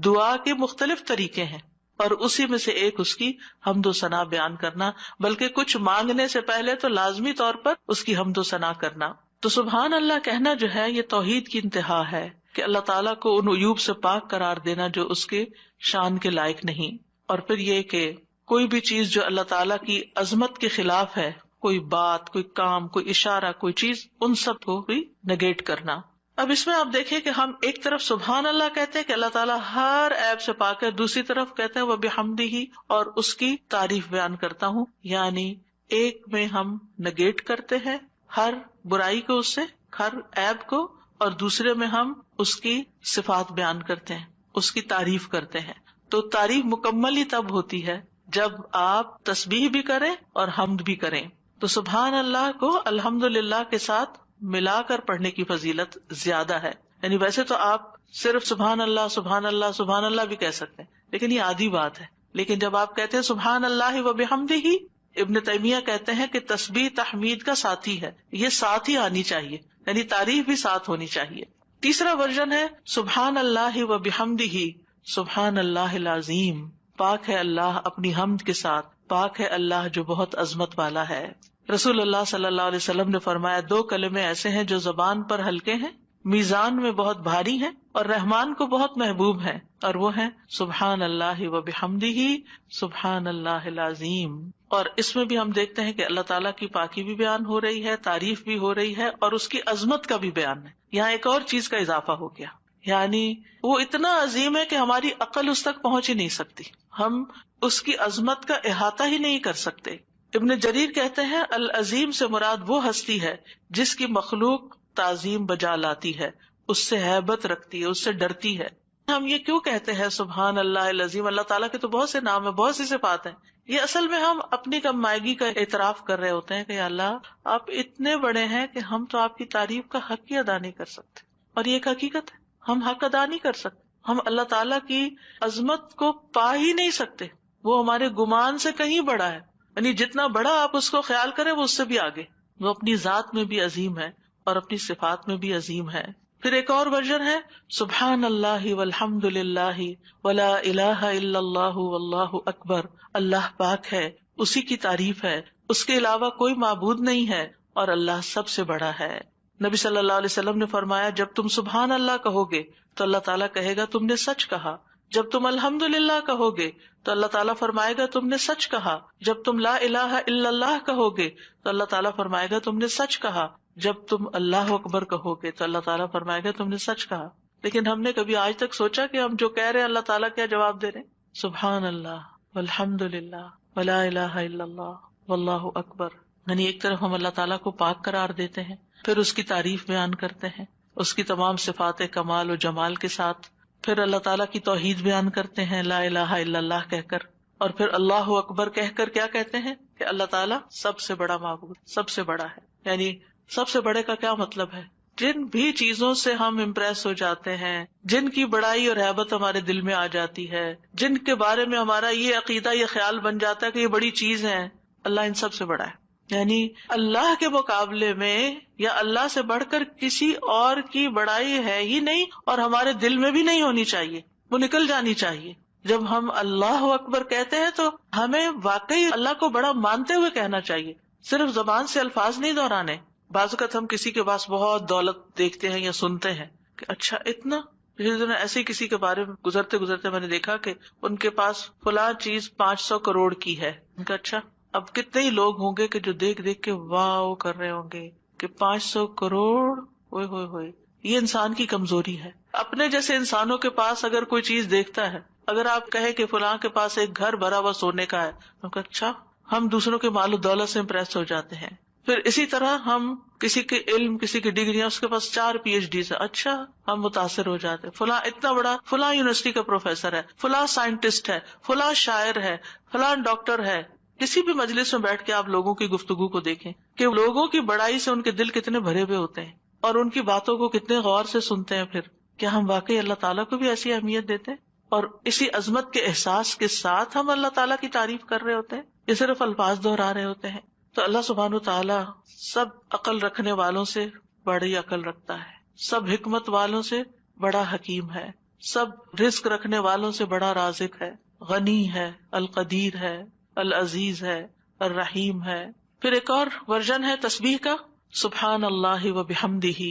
دعا کے مختلف طریقے ہیں اور اسی میں سے ایک اس کی حمد و ثنا بیان کرنا، بلکہ کچھ مانگنے سے پہلے تو لازمی طور پر اس کی حمد و ثنا کرنا. تو سبحان اللہ کہنا جو ہے یہ توحید کی انتہا ہے کہ اللہ تعالیٰ کو ان عیوب سے پاک قرار دینا جو اس کے شان کے لائق نہیں. اور پھر یہ کہ کوئی بھی چیز جو اللہ تعالیٰ کی عظمت کے خلاف ہے، کوئی بات، کوئی کام، کوئی اشارہ، کوئی چیز، ان سب کو بھی نگیٹ کرنا. اب اس میں آپ دیکھیں کہ ہم ایک طرف سبحان اللہ کہتے ہیں کہ اللہ تعالیٰ ہر عیب سے پاک ہے، دوسری طرف کہتے ہیں وبحمدہ اور اس کی تعریف بیان کرتا ہوں. یعنی ایک میں ہم نگیٹ کرتے ہیں ہر برائی کو، اس سے ہر عیب کو، اور دوسرے میں ہم اس کی صفات بیان کرتے ہیں، اس کی تعریف کرتے ہیں. تو تعریف مکمل ہی تب ہوتی ہے جب آپ تسبیح بھی کریں اور حمد بھی کریں. تو سبحان اللہ کو الحمدللہ کے ساتھ ملا کر پڑھنے کی فضیلت زیادہ ہے. یعنی ویسے تو آپ صرف سبحان اللہ سبحان اللہ سبحان اللہ بھی کہہ سکتے ہیں، لیکن یہ آدھی بات ہے. لیکن جب آپ کہتے ہیں سبحان اللہ و بحمدہ، ابن تیمیہ کہتے ہیں کہ تسبیح تحمید کا ساتھی ہے، یہ ساتھ ہی آنی چاہیے، یعنی تعریف بھی ساتھ ہونی چاہیے. تیسرا ورژن ہے سبحان اللہ و بحمدہ سبحان اللہ العظیم. پاک ہے اللہ اپنی حمد کے ساتھ، پاک ہے اللہ جو بہت عظمت والا ہے. رسول اللہ صلی اللہ علیہ وسلم نے فرمایا 2 کلمے ایسے ہیں جو زبان پر ہلکے ہیں، میزان میں بہت بھاری ہیں اور رحمان کو بہت محبوب ہیں، اور وہ ہیں سبحان اللہ و بحمدہ سبحان اللہ العظیم. اور اس میں بھی ہم دیکھتے ہیں کہ اللہ تعالیٰ کی پاکی بھی بیان ہو رہی ہے، تعریف بھی ہو رہی ہے، اور اس کی عظمت کا بھی بیان ہے. یہاں ایک اور چیز کا اضافہ ہو گیا، یعنی وہ اتنا عظیم ہے کہ ہماری عقل اس تک پہنچ ہی نہیں سکتی، ہم اس کی عظمت کا احاطہ ہی نہیں کر سکتے. ابن جریر کہتے ہیں العظیم سے مراد وہ ہستی ہے جس کی مخلوق تعظیم بجا لاتی ہے، اس سے ہیبت رکھتی ہے، اس سے ڈرتی ہے. ہم یہ کیوں کہتے ہیں سبحان اللہ العظیم؟ اللہ تعالیٰ کے تو بہت سے نام ہیں، بہت سی صفات ہیں. یہ اصل میں ہم اپنی کم مائگی کا اعتراف کر رہے ہوتے ہیں کہ اللہ آپ اتنے بڑے ہیں کہ ہم تو آپ کی تعریف کا حق ہی ادا نہیں کر سکتے. اور یہ ایک حقیقت ہے، ہم حق ادا نہیں کر سکتے. ہم اللہ تعالیٰ کی عظمت کو پا ہی نہیں سکتے، وہ ہمارے گمان سے کہیں بڑا ہے. یعنی جتنا بڑا آپ اس کو خیال کریں وہ اس سے بھی آگے. وہ اپنی ذات میں بھی عظیم ہے اور اپنی صفات میں بھی عظیم ہے. پھر ایک اور ورژن ہے سبحان اللہ والحمد للہ ولا الہ الا اللہ واللہ اکبر. اللہ پاک ہے، اسی کی تعریف ہے، اس کے علاوہ کوئی معبود نہیں ہے اور اللہ سب سے بڑا ہے. نبی صلی اللہ علیہ وسلم نے فرمایا جب تم سبحان اللہ کہو گے تو اللہ تعالیٰ کہے گا تم نے سچ کہا، جب تم الحمدللہ کہو گے تو اللہ تعالیٰ فرمائے گا تم نے سچ کہا، جب تم لا الہ الا اللہ کہو گے تو اللہ تعالیٰ فرمائے گا تم نے سچ کہا، جب تم اللہ اکبر کہو گے تو اللہ تعالیٰ فرمائے گا تم نے سچ کہا. لیکن ہم نے کبھی آج تک سوچا کہ ہم جو کہہ رہے ہیں اللہ تعالیٰ کیا جواب دے رہے ہیں؟ سبحان اللہ والحمدللہ ولا الہ الا اللہ واللہ اکبر. یعنی ایک طرف ہم اللہ تعالیٰ کو پاک قرار دیتے ہیں، پھر اس کی تعریف بیان کرتے ہیں اس کی تمام صفات کمال و جمال کے ساتھ، پھر اللہ تعالیٰ کی توحید بیان کرتے ہیں لا الہ الا اللہ کہہ کر، اور پھر اللہ اکبر کہہ کر کیا کہتے ہیں کہ اللہ تعالیٰ سب سے بڑا معبود، سب سے بڑا ہے. یعنی سب سے بڑے کا کیا مطلب ہے؟ جن بھی چیزوں سے ہم امپریس ہو جاتے ہیں، جن کی بڑائی اور ہیبت ہمارے دل میں آ جاتی ہے، جن کے بارے میں ہمارا یہ عقیدہ یہ خیال بن جاتا ہے کہ یہ بڑی چیز ہے، اللہ ان سب سے بڑا ہے. یعنی اللہ کے مقابلے میں یا اللہ سے بڑھ کر کسی اور کی بڑائی ہے ہی نہیں، اور ہمارے دل میں بھی نہیں ہونی چاہیے، وہ نکل جانی چاہیے. جب ہم اللہ اکبر کہتے ہیں تو ہمیں واقعی اللہ کو بڑا مانتے ہوئے کہنا چاہیے، صرف زبان سے الفاظ نہیں دہرانے. بعض اوقات ہم کسی کے پاس بہت دولت دیکھتے ہیں یا سنتے ہیں کہ اچھا اتنا، پچھلے دنوں ایسے ہی کسی کے بارے میں گزرتے گزرتے میں نے دیکھا کہ ان کے پاس فلاں چیز 500 کروڑ کی ہے. ان کا اچھا، اب کتنے ہی لوگ ہوں گے کہ جو دیکھ دیکھ کے واو کر رہے ہوں گے کہ 500 کروڑ، ہوئے ہوئے ہوئے. یہ انسان کی کمزوری ہے. اپنے جیسے انسانوں کے پاس اگر کوئی چیز دیکھتا ہے، اگر آپ کہیں کہ فلاں کے پاس ایک گھر بھرا ہوا سونے کا ہے، ان کا اچھا، ہم دوسروں کے مال و دولت سے امپریس ہو جاتے ہیں. پھر اسی طرح ہم کسی کے علم، کسی کی ڈگریاں، اس کے پاس 4 PhD ہے، اچھا ہم متاثر ہو جاتے ہیں، فلاں اتنا بڑا، فلاں یونیورسٹی کا پروفیسر ہے، فلاں سائنٹسٹ ہے، فلاں شاعر ہے، فلاں ڈاکٹر ہے. کسی بھی مجلس میں بیٹھ کے آپ لوگوں کی گفتگو کو دیکھیں کہ لوگوں کی بڑائی سے ان کے دل کتنے بھرے ہوئے ہوتے ہیں اور ان کی باتوں کو کتنے غور سے سنتے ہیں. پھر کیا ہم واقعی اللہ تعالیٰ کو بھی ایسی اہمیت دیتے ہیں اور اسی عظمت کے احساس کے ساتھ ہم اللہ تعالیٰ کی تعریف کر رہے ہوتے ہیں یا صرف الفاظ دہرا رہے ہوتے ہیں؟ تو اللہ سبحانہ تعالیٰ سب عقل رکھنے والوں سے بڑی عقل رکھتا ہے، سب حکمت والوں سے بڑا حکیم ہے، سب رزق رکھنے والوں سے بڑا رازق ہے، غنی ہے، القدیر ہے، العزیز ہے، الرحیم ہے. پھر ایک اور ورژن ہے تسبیح کا، سبحان اللہ و بحمدہ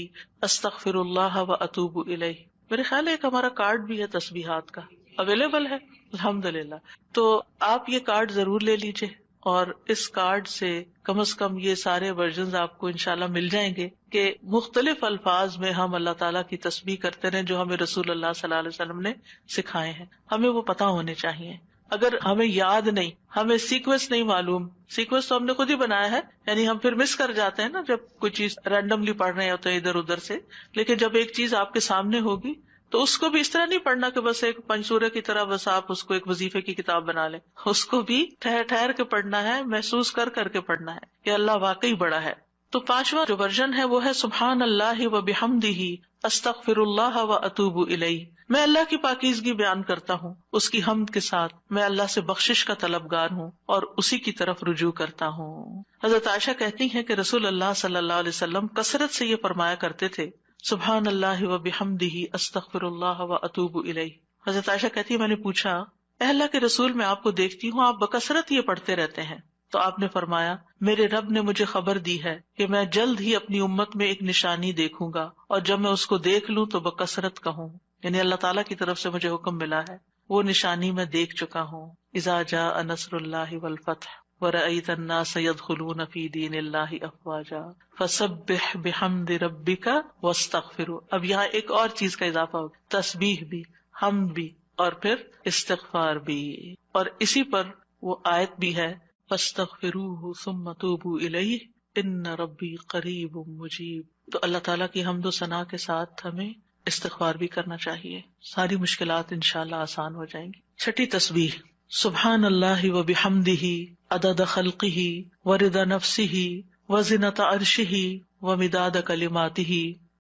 استغفر اللہ و اتوب الیہ. میرے خیال ہے ایک ہمارا کارڈ بھی ہے تسبیحات کا، اویلیبل ہے الحمدللہ. تو آپ یہ کارڈ ضرور لے لیجئے اور اس کارڈ سے کم از کم یہ سارے ورژنز آپ کو انشاءاللہ مل جائیں گے کہ مختلف الفاظ میں ہم اللہ تعالیٰ کی تسبیح کرتے رہیں جو ہمیں رسول اللہ صلی اللہ علیہ وسلم نے سکھائے ہیں. ہمیں وہ پتہ ہونے چاہیے. اگر ہمیں یاد نہیں، ہمیں سیکوینس نہیں معلوم، سیکوینس تو ہم نے خود ہی بنایا ہے، یعنی ہم پھر مس کر جاتے ہیں نا جب کوئی چیز رینڈملی پڑھ رہے ہوتے ہیں ادھر ادھر سے. لیکن جب ایک چیز آپ کے سامنے ہوگی تو اس کو بھی اس طرح نہیں پڑھنا کہ بس ایک پنسورے کی طرح بس آپ اس کو ایک وظیفے کی کتاب بنا لیں. اس کو بھی ٹھہر ٹھہر کے پڑھنا ہے، محسوس کر کر کے پڑھنا ہے کہ اللہ واقعی بڑا ہے. تو 5واں جو ورژن ہے وہ ہے سبحان اللہ و بحمدہ استغفر اللہ و اتوب الیہ. میں اللہ کی پاکیزگی بیان کرتا ہوں، اس کی حمد کے ساتھ میں اللہ سے بخشش کا طلبگار ہوں اور اسی کی طرف رجوع کرتا ہوں. حضرت عائشہ کہتی ہیں کہ رسول اللہ صلی اللہ علیہ وسلم کثرت سے یہ فرمایا کرتے تھے، سبحان اللہ و بحمدہ استغفر اللہ و اتوب الیہ. حضرت عائشہ کہتی ہے میں نے پوچھا اے اللہ کے رسول، میں آپ کو دیکھتی ہوں آپ بکثرت یہ پڑھتے رہتے ہیں. تو آپ نے فرمایا میرے رب نے مجھے خبر دی ہے کہ میں جلد ہی اپنی امت میں ایک نشانی دیکھوں گا اور جب میں اس کو دیکھ لوں تو بکثرت کہوں. یعنی اللہ تعالیٰ کی طرف سے مجھے حکم ملا ہے، وہ نشانی میں دیکھ چکا ہوں. اذا جاء نصر اللہ والفتح ورأیت الناس يدخلون فی دین اللہ افواجا فسبح بحمد ربک واستغفرہ. اب یہاں ایک اور چیز کا اضافہ ہو، تسبیح بھی، حمد بھی، اور پھر استغفار بھی. اور اسی پر وہ آیت بھی ہے فاستغفروہ ثم توبوا الیہ ان ربی قریب مجیب. تو اللہ تعالیٰ کی حمد و ثنا کے ساتھ ہمیں استغفار بھی کرنا چاہیے، ساری مشکلات انشاءاللہ آسان ہو جائیں گی. 6 تسبیح، سبحان اللہ و بحمدہ عدد خلقہ ورضا نفسہ وزنۃ عرشہ ومداد کلماتہ.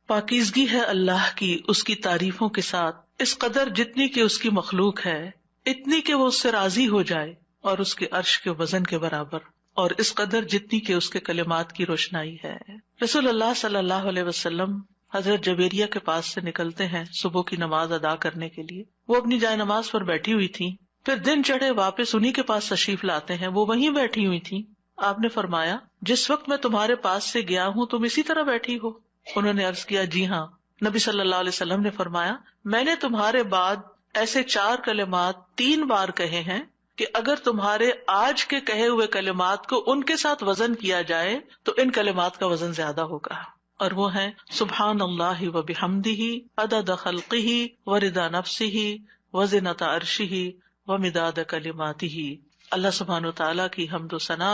پاکیزگی ہے اللہ کی اس کی تعریفوں کے ساتھ، اس قدر جتنی کہ اس کی مخلوق ہے، اتنی کہ وہ اس سے راضی ہو جائے، اور اس کے عرش کے وزن کے برابر، اور اس قدر جتنی کہ اس کے کلمات کی روشنائی ہے. رسول اللہ صلی اللہ علیہ وسلم حضرت جبیریہ کے پاس سے نکلتے ہیں صبح کی نماز ادا کرنے کے لیے. وہ اپنی جائے نماز پر بیٹھی ہوئی تھی، پھر دن چڑھے واپس انہی کے پاس تشریف لاتے ہیں، وہ وہیں بیٹھی ہوئی تھی. آپ نے فرمایا جس وقت میں تمہارے پاس سے گیا ہوں تم اسی طرح بیٹھی ہو. انہوں نے عرض کیا جی ہاں. نبی صلی اللہ علیہ وسلم نے فرمایا میں نے تمہارے بعد ایسے 4 کلمات 3 بار کہے ہیں کہ اگر تمہارے آج کے کہے ہوئے کلمات کو ان کے ساتھ وزن کیا جائے تو ان کلمات کا وزن زیادہ ہوگا، اور وہ ہیں سبحان اللہ و بحمدہ عدد خلقہ و رضا نفسہ و زنۃ عرشہ و مداد کلماتہ. اللہ سبحانہ و تعالیٰ کی حمد و ثنا،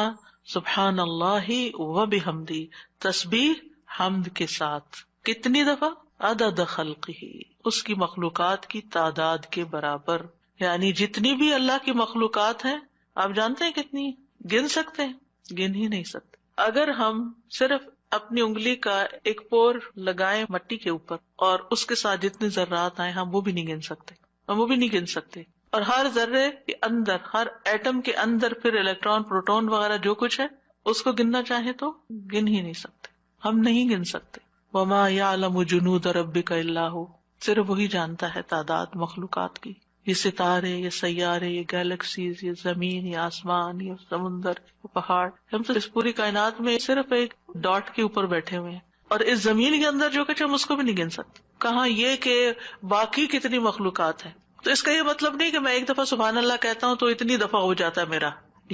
سبحان اللہ و بحمدہ، تسبیح حمد کے ساتھ کتنی دفعہ؟ عدد خلقہ، اس کی مخلوقات کی تعداد کے برابر، یعنی جتنی بھی اللہ کی مخلوقات ہیں آپ جانتے ہیں کتنی؟ گن سکتے ہیں؟ گن ہی نہیں سکتے. اگر ہم صرف اپنی انگلی کا ایک پور لگائیں مٹی کے اوپر اور اس کے ساتھ جتنے ذرات آئے ہم وہ بھی نہیں گن سکتے، ہم وہ بھی نہیں گن سکتے. اور ہر ذرے کے اندر، ہر ایٹم کے اندر پھر الیکٹران پروٹون وغیرہ جو کچھ ہے اس کو گننا چاہیں تو گن ہی نہیں سکتے، ہم نہیں گن سکتے. وما یعلم جنود ربک الا ہو، صرف وہی جانتا ہے تعداد مخلوقات کی. یہ ستارے، یہ سیارے، یہ گیلیکسیز، یہ زمین، یہ آسمان، یہ سمندر، یہ پہاڑ، ہم تو اس پوری کائنات میں صرف ایک ڈاٹ کے اوپر بیٹھے ہوئے ہیں، اور اس زمین کے اندر جو کچھ ہم اس کو بھی نہیں گن سکتے، کہاں یہ کہ باقی کتنی مخلوقات ہیں. تو اس کا یہ مطلب نہیں کہ میں ایک دفعہ سبحان اللہ کہتا ہوں تو اتنی دفعہ ہو جاتا ہے میرا،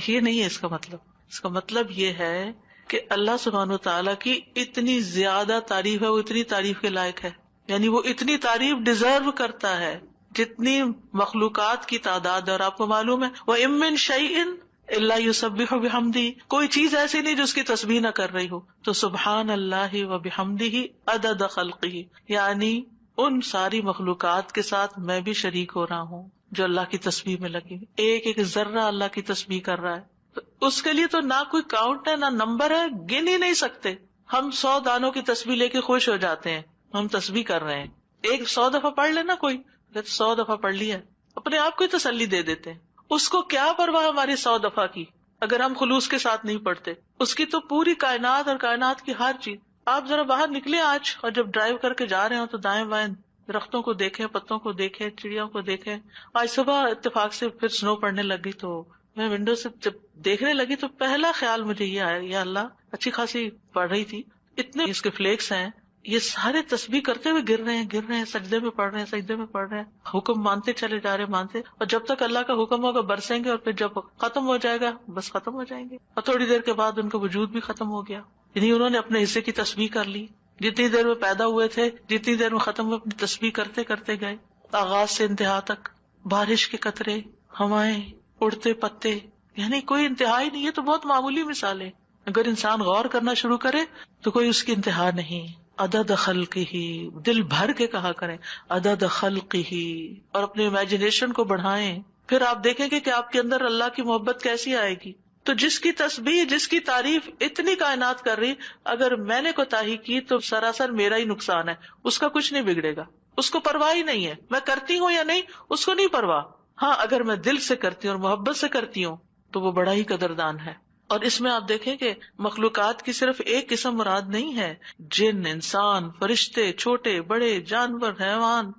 یہ نہیں ہے اس کا مطلب. اس کا مطلب یہ ہے کہ اللہ سبحانہ و تعالیٰ کی اتنی زیادہ تعریف ہے، وہ اتنی تعریف کے لائق ہے، یعنی وہ اتنی تعریف ڈیزرو کرتا ہے جتنی مخلوقات کی تعداد ہے. اور آپ کو معلوم ہے وَإِن مِّن شَيْءٍ إِلَّا يُسَبِّحُ بِحَمْدِهِ، کوئی چیز ایسی نہیں جو اس کی تسبیح نہ کر رہی ہو. تو سبحان اللہ و بحمدہ عدد خلقہ، یعنی ان ساری مخلوقات کے ساتھ میں بھی شریک ہو رہا ہوں جو اللہ کی تسبیح میں لگی، ایک ایک ذرہ اللہ کی تسبیح کر رہا ہے. تو اس کے لیے تو نہ کوئی کاؤنٹ ہے نہ نمبر ہے، گن ہی نہیں سکتے. ہم 100 دانوں کی تسبیح لے کے خوش ہو جاتے ہیں، ہم تسبیح کر رہے ہیں. ایک 100 دفعہ پڑھ لینا، کوئی 100 دفعہ پڑھ لیا، اپنے آپ کو ہی تسلی دے دیتے ہیں. اس کو کیا پرواہ ہماری 100 دفعہ کی اگر ہم خلوص کے ساتھ نہیں پڑھتے. اس کی تو پوری کائنات اور کائنات کی ہر چیز. آپ ذرا باہر نکلے آج اور جب ڈرائیو کر کے جا رہے ہوں تو دائیں بائیں درختوں کو دیکھیں، پتوں کو دیکھیں، چڑیوں کو دیکھیں. آج صبح اتفاق سے پھر سنو پڑنے لگی تو میں ونڈو سے جب دیکھنے لگی تو پہلا خیال مجھے یہ آیا، یا اللہ اچھی خاصی پڑھ رہی تھی، اتنے اس کے فلیکس ہیں، یہ سارے تسبیح کرتے ہوئے گر رہے ہیں، سجدے میں پڑھ رہے ہیں، سجدے میں پڑھ رہے ہیں، حکم مانتے چلے جا رہے، مانتے، اور جب تک اللہ کا حکم ہوگا برسیں گے، اور پھر جب ختم ہو جائے گا بس ختم ہو جائیں گے. اور تھوڑی دیر کے بعد ان کا وجود بھی ختم ہو گیا، یعنی انہوں نے اپنے حصے کی تسبیح کر لی. جتنی دیر میں پیدا ہوئے تھے، جتنی دیر میں ختم ہوئے، اپنی تسبیح کرتے کرتے گئے، آغاز سے انتہا تک. بارش کے قطرے، ہوائیں، اڑتے پتے، یعنی کوئی انتہا ہی نہیں. یہ تو بہت معمولی مثال ہے، اگر انسان غور کرنا شروع کرے تو کوئی اس کی انتہا نہیں. عدد خلقہ، دل بھر کے کہا کریں عدد خلقہ، اور اپنے امیجنیشن کو بڑھائیں. پھر آپ دیکھیں گے کہ آپ کے اندر اللہ کی محبت کیسی آئے گی. تو جس کی تسبیح، جس کی تعریف اتنی کائنات کر رہی، اگر میں نے کوتاہی کی تو سراسر میرا ہی نقصان ہے، اس کا کچھ نہیں بگڑے گا، اس کو پرواہ ہی نہیں ہے. میں کرتی ہوں یا نہیں اس کو نہیں پرواہ. ہاں اگر میں دل سے کرتی ہوں اور محبت سے کرتی ہوں تو وہ بڑا ہی قدردان ہے. اور اس میں آپ دیکھیں کہ مخلوقات کی صرف ایک قسم مراد نہیں ہے، جن، انسان، فرشتے، چھوٹے بڑے، جانور، حیوان،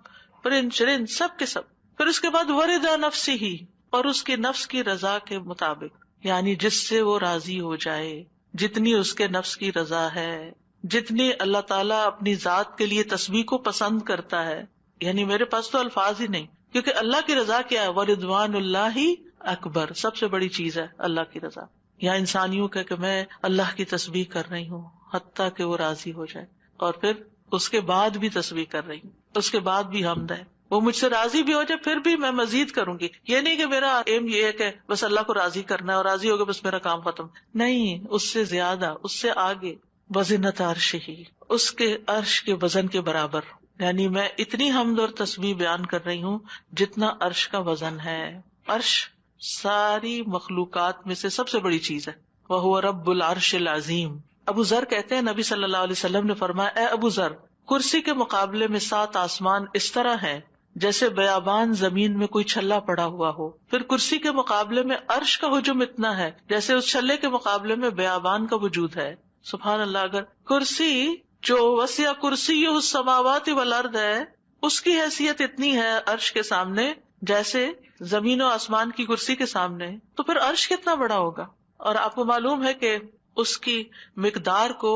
پرند چرند، سب کے سب. پھر اس کے بعد ورضا نفسی ہی، اور اس کے نفس کی رضا کے مطابق، یعنی جس سے وہ راضی ہو جائے، جتنی اس کے نفس کی رضا ہے، جتنی اللہ تعالیٰ اپنی ذات کے لیے تسبیح کو پسند کرتا ہے. یعنی میرے پاس تو الفاظ ہی نہیں، کیونکہ اللہ کی رضا کیا ہے؟ وَرِضْوَانُ اللَّهِ اکبر، سب سے بڑی چیز ہے اللہ کی رضا. یا انسانیوں کہ میں اللہ کی تسبیح کر رہی ہوں حتیٰ کہ وہ راضی ہو جائے، اور پھر اس کے بعد بھی تسبیح کر رہی ہوں، اس کے بعد بھی حمد ہے، وہ مجھ سے راضی بھی ہو جائے پھر بھی میں مزید کروں گی. یہ نہیں کہ میرا ایم یہ ہے کہ بس اللہ کو راضی کرنا ہے اور راضی ہو گیا بس میرا کام ختم. نہیں، اس سے زیادہ، اس سے آگے. وزنۃ عرشہ، اس کے عرش کے وزن کے برابر، یعنی میں اتنی حمد اور تسبیح بیان کر رہی ہوں جتنا عرش کا وزن ہے. عرش ساری مخلوقات میں سے سب سے بڑی چیز ہے. وَهُوَ رَبُّ الْعَرْشِ الْعَظِيمِ. ابو ذر کہتے ہیں نبی صلی اللہ علیہ وسلم نے فرمایا، اے ابو ذر، کرسی کے مقابلے میں 7 آسمان اس طرح ہیں جیسے بیابان زمین میں کوئی چھلا پڑا ہوا ہو. پھر کرسی کے مقابلے میں عرش کا حجم اتنا ہے جیسے اس چھلے کے مقابلے میں بیابان کا وجود ہے. سبحان اللہ. اگر کرسی جو وسع کرسی السماوات والارض ہے، اس کی حیثیت اتنی ہے عرش کے سامنے جیسے زمین و آسمان کی کرسی کے سامنے، تو پھر عرش کتنا بڑا ہوگا. اور آپ کو معلوم ہے کہ اس کی مقدار کو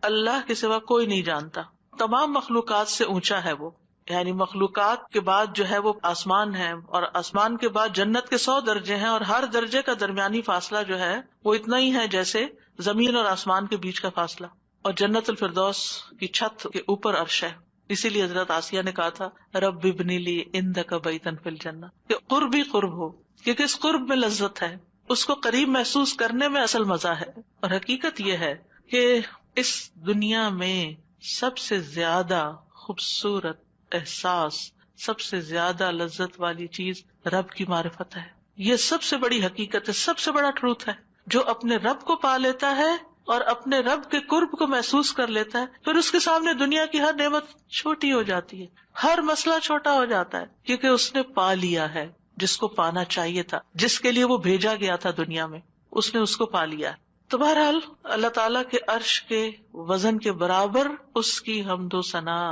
اللہ کے سوا کوئی نہیں جانتا. تمام مخلوقات سے اونچا ہے وہ، یعنی مخلوقات کے بعد جو ہے وہ آسمان ہے، اور آسمان کے بعد جنت کے 100 درجے ہیں، اور ہر درجے کا درمیانی فاصلہ جو ہے وہ اتنا ہی ہے جیسے زمین اور آسمان کے بیچ کا فاصلہ. اور جنت الفردوس کی چھت کے اوپر عرش ہے. اسی لیے حضرت آسیہ نے کہا تھا رب ابنی لی عندک بیتن فی الجنہ، کہ قرب ہی قرب ہو، کیونکہ اس قرب میں لذت ہے، اس کو قریب محسوس کرنے میں اصل مزہ ہے. اور حقیقت یہ ہے کہ اس دنیا میں سب سے زیادہ خوبصورت احساس، سب سے زیادہ لذت والی چیز رب کی معرفت ہے. یہ سب سے بڑی حقیقت ہے، سب سے بڑا ٹروتھ ہے. جو اپنے رب کو پا لیتا ہے اور اپنے رب کے قرب کو محسوس کر لیتا ہے، پھر اس کے سامنے دنیا کی ہر نعمت چھوٹی ہو جاتی ہے، ہر مسئلہ چھوٹا ہو جاتا ہے، کیونکہ اس نے پا لیا ہے جس کو پانا چاہیے تھا، جس کے لیے وہ بھیجا گیا تھا دنیا میں، اس نے اس کو پا لیا. تو بہرحال اللہ تعالیٰ کے عرش کے وزن کے برابر اس کی حمد و ثنا.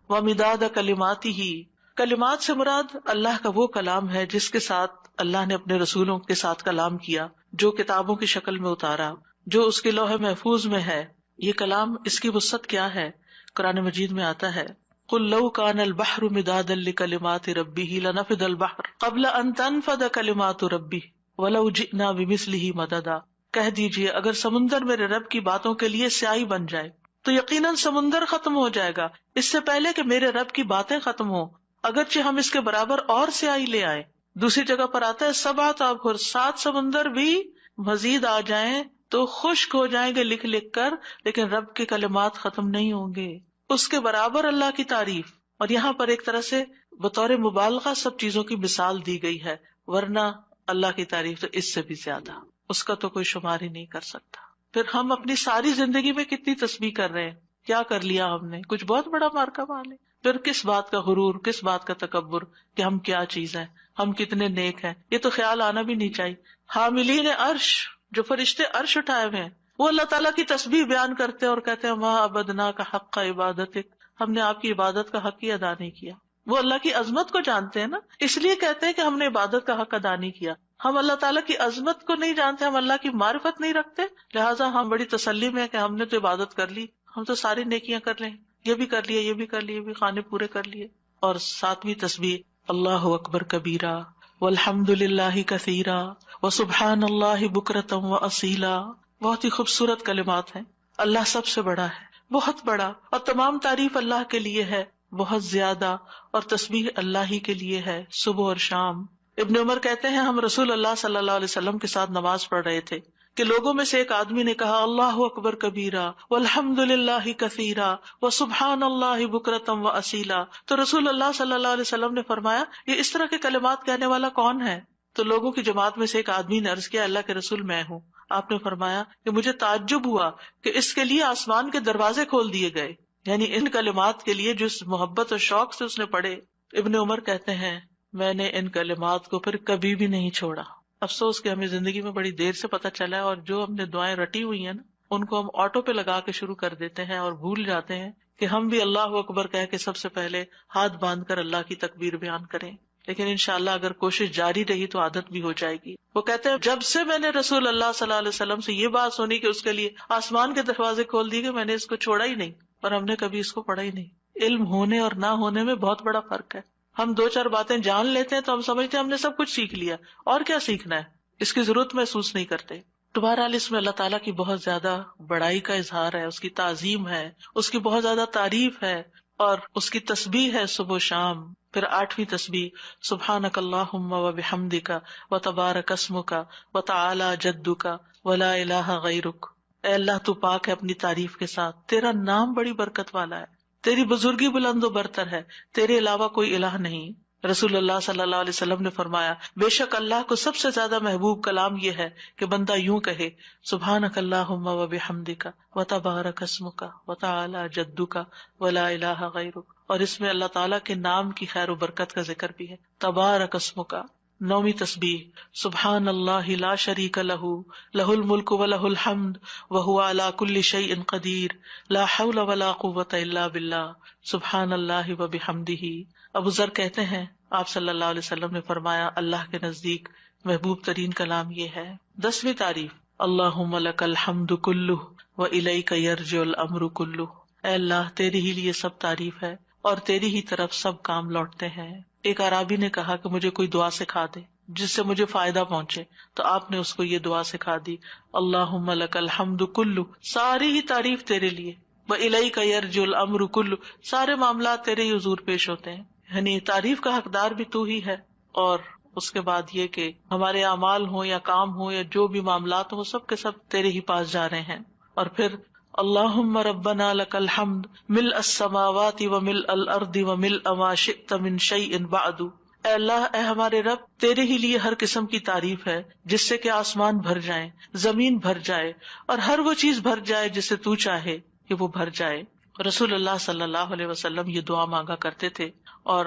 ومداد کلماتی ہی، کلمات سے مراد اللہ کا وہ کلام ہے جس کے ساتھ اللہ نے اپنے رسولوں کے ساتھ کلام کیا، جو کتابوں کی شکل میں اتارا، جو اس کے لوح محفوظ میں ہے. یہ کلام، اس کی وسعت کیا ہے؟ قرآن مجید میں آتا ہے قل لو کان البحر مدادا لکلمات ربہ لنفد البحر قبل ان تنفد کلمات ربہ ولو جئنا بمثلہ مددا. کہہ دیجئے اگر سمندر میرے رب کی باتوں کے لیے سیاہی بن جائے تو یقیناً سمندر ختم ہو جائے گا اس سے پہلے کہ میرے رب کی باتیں ختم ہوں، اگرچہ ہم اس کے برابر اور سیاہی لے آئے. دوسری جگہ پر آتا ہے 7 ابحر، 7 سمندر بھی مزید آ جائیں تو خشک ہو جائیں گے لکھ لکھ کر، لیکن رب کے کلمات ختم نہیں ہوں گے. اس کے برابر اللہ کی تعریف. اور یہاں پر ایک طرح سے بطور مبالغہ سب چیزوں کی مثال دی گئی ہے، ورنہ اللہ کی تعریف تو اس سے بھی زیادہ، اس کا تو کوئی شمار ہی نہیں کر سکتا. پھر ہم اپنی ساری زندگی میں کتنی تسبیح کر رہے ہیں، کیا کر لیا ہم نے؟ کچھ بہت بڑا مارکا مار لے. پھر کس بات کا غرور، کس بات کا تکبر کہ ہم کیا چیز ہیں، ہم کتنے نیک ہیں، یہ تو خیال آنا بھی نہیں چاہیے. حاملین عرش، جو فرشتے عرش اٹھائے ہوئے ہیں، وہ اللہ تعالیٰ کی تسبیح بیان کرتے ہیں اور کہتے ہیں ما عبدنا کا حق کا عبادتک، ہم نے آپ کی عبادت کا حق ہی ادا نہیں کیا. وہ اللہ کی عظمت کو جانتے ہیں نا، اس لیے کہتے ہیں کہ ہم نے عبادت کا حق ادا نہیں کیا. ہم اللہ تعالیٰ کی عظمت کو نہیں جانتے، ہم اللہ کی معرفت نہیں رکھتے، لہٰذا ہم بڑی تسلی میں ہیں کہ ہم نے تو عبادت کر لی، ہم تو ساری نیکیاں کر لیں، یہ بھی کر لیے، یہ بھی کر لیے، یہ بھی خانے پورے کر لیے. اور 7ویں تسبیح اللہ اکبر کبیرہ والحمد للہ کثیرا وسبحان اللہ بکرۃ واصیلا. بہت ہی خوبصورت کلمات ہیں. اللہ سب سے بڑا ہے، بہت بڑا، اور تمام تعریف اللہ کے لیے ہے بہت زیادہ، اور تسبیح اللہ ہی کے لیے ہے صبح اور شام. ابن عمر کہتے ہیں ہم رسول اللہ صلی اللہ علیہ وسلم کے ساتھ نماز پڑھ رہے تھے کہ لوگوں میں سے ایک آدمی نے کہا اللہ اکبر کبیرہ والحمد للہ کثیرا وسبحان اللہ بکرۃ واصیلا. تو رسول اللہ صلی اللہ علیہ وسلم نے فرمایا یہ اس طرح کے کلمات کہنے والا کون ہے؟ تو لوگوں کی جماعت میں سے ایک آدمی نے عرض کیا اللہ کے رسول میں ہوں. آپ نے فرمایا کہ مجھے تعجب ہوا کہ اس کے لیے آسمان کے دروازے کھول دیے گئے، یعنی ان کلمات کے لیے جو محبت اور شوق سے اس نے پڑھے. ابن عمر کہتے ہیں میں نے ان کلمات کو پھر کبھی بھی نہیں چھوڑا. افسوس کہ ہمیں زندگی میں بڑی دیر سے پتہ چلا ہے، اور جو ہم نے دعائیں رٹی ہوئی ہیں نا ان کو ہم آٹو پہ لگا کے شروع کر دیتے ہیں اور بھول جاتے ہیں کہ ہم بھی اللہ اکبر کہہ کے سب سے پہلے ہاتھ باندھ کر اللہ کی تکبیر بیان کریں. لیکن انشاءاللہ اگر کوشش جاری رہی تو عادت بھی ہو جائے گی. وہ کہتے ہیں جب سے میں نے رسول اللہ صلی اللہ علیہ وسلم سے یہ بات سنی کہ اس کے لیے آسمان کے دروازے کھول دیے گئے، میں نے اس کو چھوڑا ہی نہیں، اور ہم نے کبھی اس کو پڑھا ہی نہیں. علم ہونے اور نہ ہونے میں بہت بڑا فرق ہے. ہم 2-4 باتیں جان لیتے ہیں تو ہم سمجھتے ہیں ہم نے سب کچھ سیکھ لیا، اور کیا سیکھنا ہے، اس کی ضرورت محسوس نہیں کرتے. دوبارہ اس میں اللہ تعالیٰ کی بہت زیادہ بڑائی کا اظہار ہے، اس کی تعظیم ہے، اس کی بہت زیادہ تعریف ہے، اور اس کی تسبیح ہے صبح و شام. پھر 8ویں تسبیح سبحانک اللہم وبحمدک وتبارک اسمک وتعالی جدک ولا الہ غیرک. اے اللہ تو پاک ہے اپنی تعریف کے ساتھ، تیرا نام بڑی برکت والا ہے، تیری بزرگی بلند و برتر ہے، تیرے علاوہ کوئی الہ نہیں. رسول اللہ صلی اللہ علیہ وسلم نے فرمایا بے شک اللہ کو سب سے زیادہ محبوب کلام یہ ہے کہ بندہ یوں کہے سبحانک اللہم وبحمدک وتبارک اسمک وتعالی جدک ولا الہ غیرک. اور اس میں اللہ تعالیٰ کے نام کی خیر و برکت کا ذکر بھی ہے. تبارک اسمک. 9ویں تسبیح سبحان اللہ لا شریک لہ لہ الملک ولہ الحمد وہو علی کل شیء قدیر لا حول ولا قوۃ الا باللہ سبحان اللہ وبحمدہ. ابو ذر کہتے ہیں آپ صلی اللہ علیہ وسلم نے فرمایا اللہ کے نزدیک محبوب ترین کلام یہ ہے. 10ویں تعریف اللہم لک الحمد کلہ والیک یرجع الامر کلہ. اے اللہ تیرے ہی لیے سب تعریف ہے اور تیری ہی طرف سب کام لوٹتے ہیں. ایک اعرابی نے کہا کہ مجھے کوئی دعا سکھا دے جس سے مجھے فائدہ پہنچے، تو آپ نے اس کو یہ دعا سکھا دی، اللہم لک الحمد کلہ، ساری ہی تعریف تیرے لیے، والیک یرجع الامر کلہ، سارے معاملات تیرے ہی حضور پیش ہوتے ہیں. یعنی تعریف کا حقدار بھی تو ہی ہے، اور اس کے بعد یہ کہ ہمارے اعمال ہوں یا کام ہوں یا جو بھی معاملات ہوں سب کے سب تیرے ہی پاس جا رہے ہیں. اور پھر اللہم ربنا لک الحمد ملء السماوات وملء الارض وملء ما شئت من شیء بعد. اے اللہ، اے ہمارے رب، تیرے ہی لیے ہر قسم کی تعریف ہے جس سے کہ آسمان بھر جائیں، زمین بھر جائے، اور ہر وہ چیز بھر جائے جسے تو چاہے کہ وہ بھر جائے. رسول اللہ صلی اللہ علیہ وسلم یہ دعا مانگا کرتے تھے، اور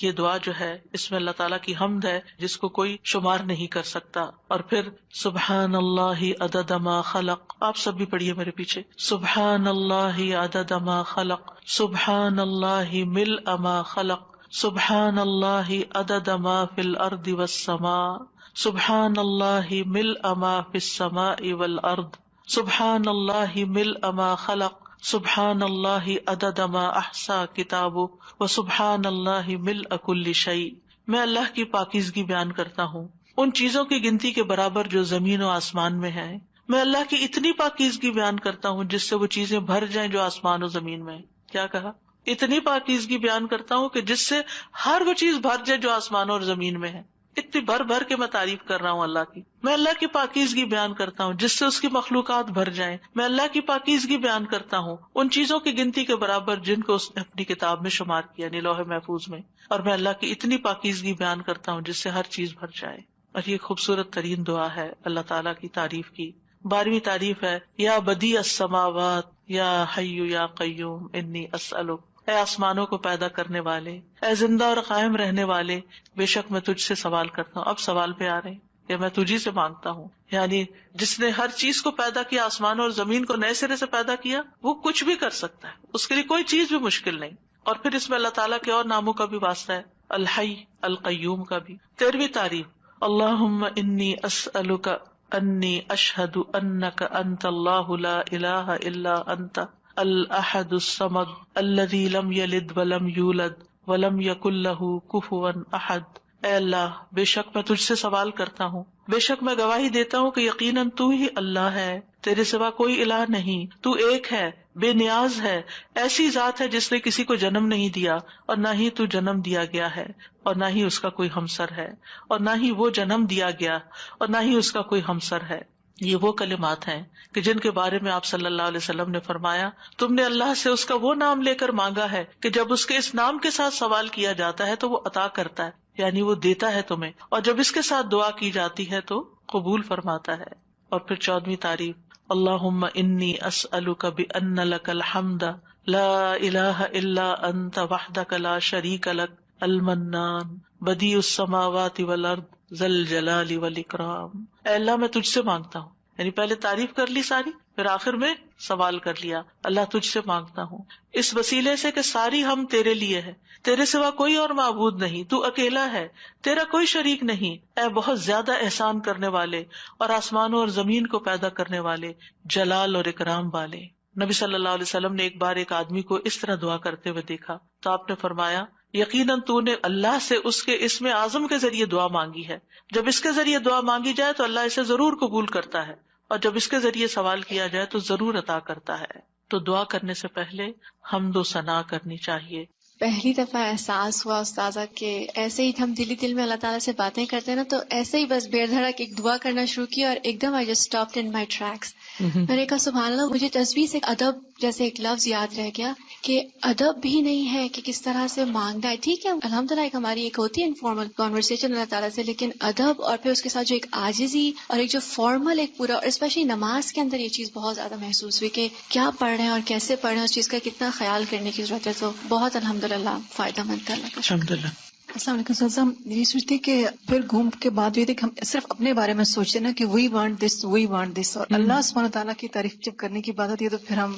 یہ دعا جو ہے اس میں اللہ تعالیٰ کی حمد ہے جس کو کوئی شمار نہیں کر سکتا. اور پھر سبحان اللہ عدد ما خلق، آپ سب بھی پڑھیے میرے پیچھے، سبحان اللہ عدد ما خلق، سبحان اللہ ملء ما خلق، سبحان اللہ عدد ما فی الارض والسماء، سبحان اللہ ملء ما فی السماء والارض، سبحان اللہ ملء ما خلق، سبحان اللہ عدد ما احصا کتابہ، وسبحان اللہ ملء کل شیء. میں اللہ کی پاکیزگی بیان کرتا ہوں ان چیزوں کی گنتی کے برابر جو زمین و آسمان میں ہیں. میں اللہ کی اتنی پاکیزگی بیان کرتا ہوں جس سے وہ چیزیں بھر جائیں جو آسمان و زمین میں ہیں. کیا کہا؟ اتنی پاکیزگی بیان کرتا ہوں کہ جس سے ہر وہ چیز بھر جائے جو آسمان اور زمین میں ہے. اتنی بھر بھر کے میں تعریف کر رہا ہوں اللہ کی. میں اللہ کی پاکیزگی بیان کرتا ہوں جس سے اس کی مخلوقات بھر جائیں. میں اللہ کی پاکیزگی بیان کرتا ہوں ان چیزوں کی گنتی کے برابر جن کو اس نے اپنی کتاب میں شمار کیا، یعنی لوح محفوظ میں. اور میں اللہ کی اتنی پاکیزگی بیان کرتا ہوں جس سے ہر چیز بھر جائے. اور یہ خوبصورت ترین دعا ہے اللہ تعالیٰ کی تعریف کی. 12ویں تعریف ہے یا بدیع السماوات یا حی یا قیوم انی اسألک. اے آسمانوں کو پیدا کرنے والے، اے زندہ اور قائم رہنے والے، بے شک میں تجھ سے سوال کرتا ہوں. اب سوال پہ آ رہے ہیں کہ میں تجھی سے مانگتا ہوں. یعنی جس نے ہر چیز کو پیدا کیا، آسمان اور زمین کو نئے سرے سے پیدا کیا، وہ کچھ بھی کر سکتا ہے، اس کے لیے کوئی چیز بھی مشکل نہیں. اور پھر اس میں اللہ تعالیٰ کے اور ناموں کا بھی واسطہ ہے، الحی القیوم کا بھی. 13ویں تعریف اللہم انی اسألک انی اشہد انک انت اللہ لا الہ الا انت الاحد الصمد الذی لم یلد ولم یولد ولم یکن لہ کفوا احد. اے اللہ، بے شک میں تجھ سے سوال کرتا ہوں، بے شک میں گواہی دیتا ہوں کہ یقیناً تو ہی اللہ ہے، تیرے سوا کوئی الہ نہیں، تو ایک ہے، بے نیاز ہے، ایسی ذات ہے جس نے کسی کو جنم نہیں دیا اور نہ ہی تو جنم دیا گیا ہے، اور نہ ہی اس کا کوئی ہمسر ہے، اور نہ ہی وہ جنم دیا گیا اور نہ ہی اس کا کوئی ہمسر ہے. یہ وہ کلمات ہیں کہ جن کے بارے میں آپ صلی اللہ علیہ وسلم نے فرمایا تم نے اللہ سے اس کا وہ نام لے کر مانگا ہے کہ جب اس کے اس نام کے ساتھ سوال کیا جاتا ہے تو وہ عطا کرتا ہے، یعنی وہ دیتا ہے تمہیں، اور جب اس کے ساتھ دعا کی جاتی ہے تو قبول فرماتا ہے. اور پھر 14ویں تعریف اللہم انی اسألک بان لک الحمد لا الہ الا انت وحدک لا شریک لک المنان بدیع السماوات والارض ذی الجلال والاکرام. اے اللہ، میں تجھ سے مانگتا ہوں، یعنی پہلے تعریف کر لی ساری، پھر آخر میں سوال کر لیا، اللہ تجھ سے مانگتا ہوں اس وسیلے سے کہ ساری ہم تیرے لیے ہے، تیرے سوا کوئی اور معبود نہیں، تو اکیلا ہے، تیرا کوئی شریک نہیں، اے بہت زیادہ احسان کرنے والے اور آسمانوں اور زمین کو پیدا کرنے والے، جلال اور اکرام والے. نبی صلی اللہ علیہ وسلم نے ایک بار ایک آدمی کو اس طرح دعا کرتے ہوئے دیکھا تو آپ نے فرمایا یقیناً تو نے اللہ سے اس کے اسم اعظم کے ذریعے دعا مانگی ہے، جب اس کے ذریعے دعا مانگی جائے تو اللہ اسے ضرور قبول کرتا ہے، اور جب اس کے ذریعے سوال کیا جائے تو ضرور عطا کرتا ہے. تو دعا کرنے سے پہلے حمد و ثنا کرنی چاہیے. پہلی دفعہ احساس ہوا استاذہ کہ ایسے ہی ہم دل میں اللہ تعالیٰ سے باتیں کرتے ہیں نا، تو ایسے ہی بس بے دھڑک ایک دعا کرنا شروع کی اور ایک دم I just stopped in my tracks. میں نے کہا سبحان اللہ، مجھے تسبیح سے ادب جیسے ایک لفظ یاد رہ گیا کہ ادب بھی نہیں ہے کہ کس طرح سے مانگنا ہے. ٹھیک ہے الحمدللہ ایک ہماری ایک ہوتی ہے انفارمل کانورسیشن اللہ تعالیٰ سے، لیکن ادب اور پھر اس کے ساتھ جو ایک عاجزی اور ایک جو فارمل ایک پورا، اور اسپیشلی نماز کے اندر یہ چیز بہت زیادہ محسوس ہوئی کہ کیا پڑھ رہے ہیں اور کیسے پڑھ رہے ہیں، اس چیز کا کتنا خیال کرنے کی ضرورت ہے. تو بہت الحمدللہ فائدہ مند ہے اللہ کا. الحمدللہ. السلام علیکم سر. ہم یہ سوچتے کہ پھر گھوم کے بعد یہ دیکھ ہم صرف اپنے بارے میں سوچتے نا کہ وی وانٹ دس اور اللہ سبحانہ تعالیٰ کی تعریف جب کرنے کی بات ہوتی ہے تو پھر ہم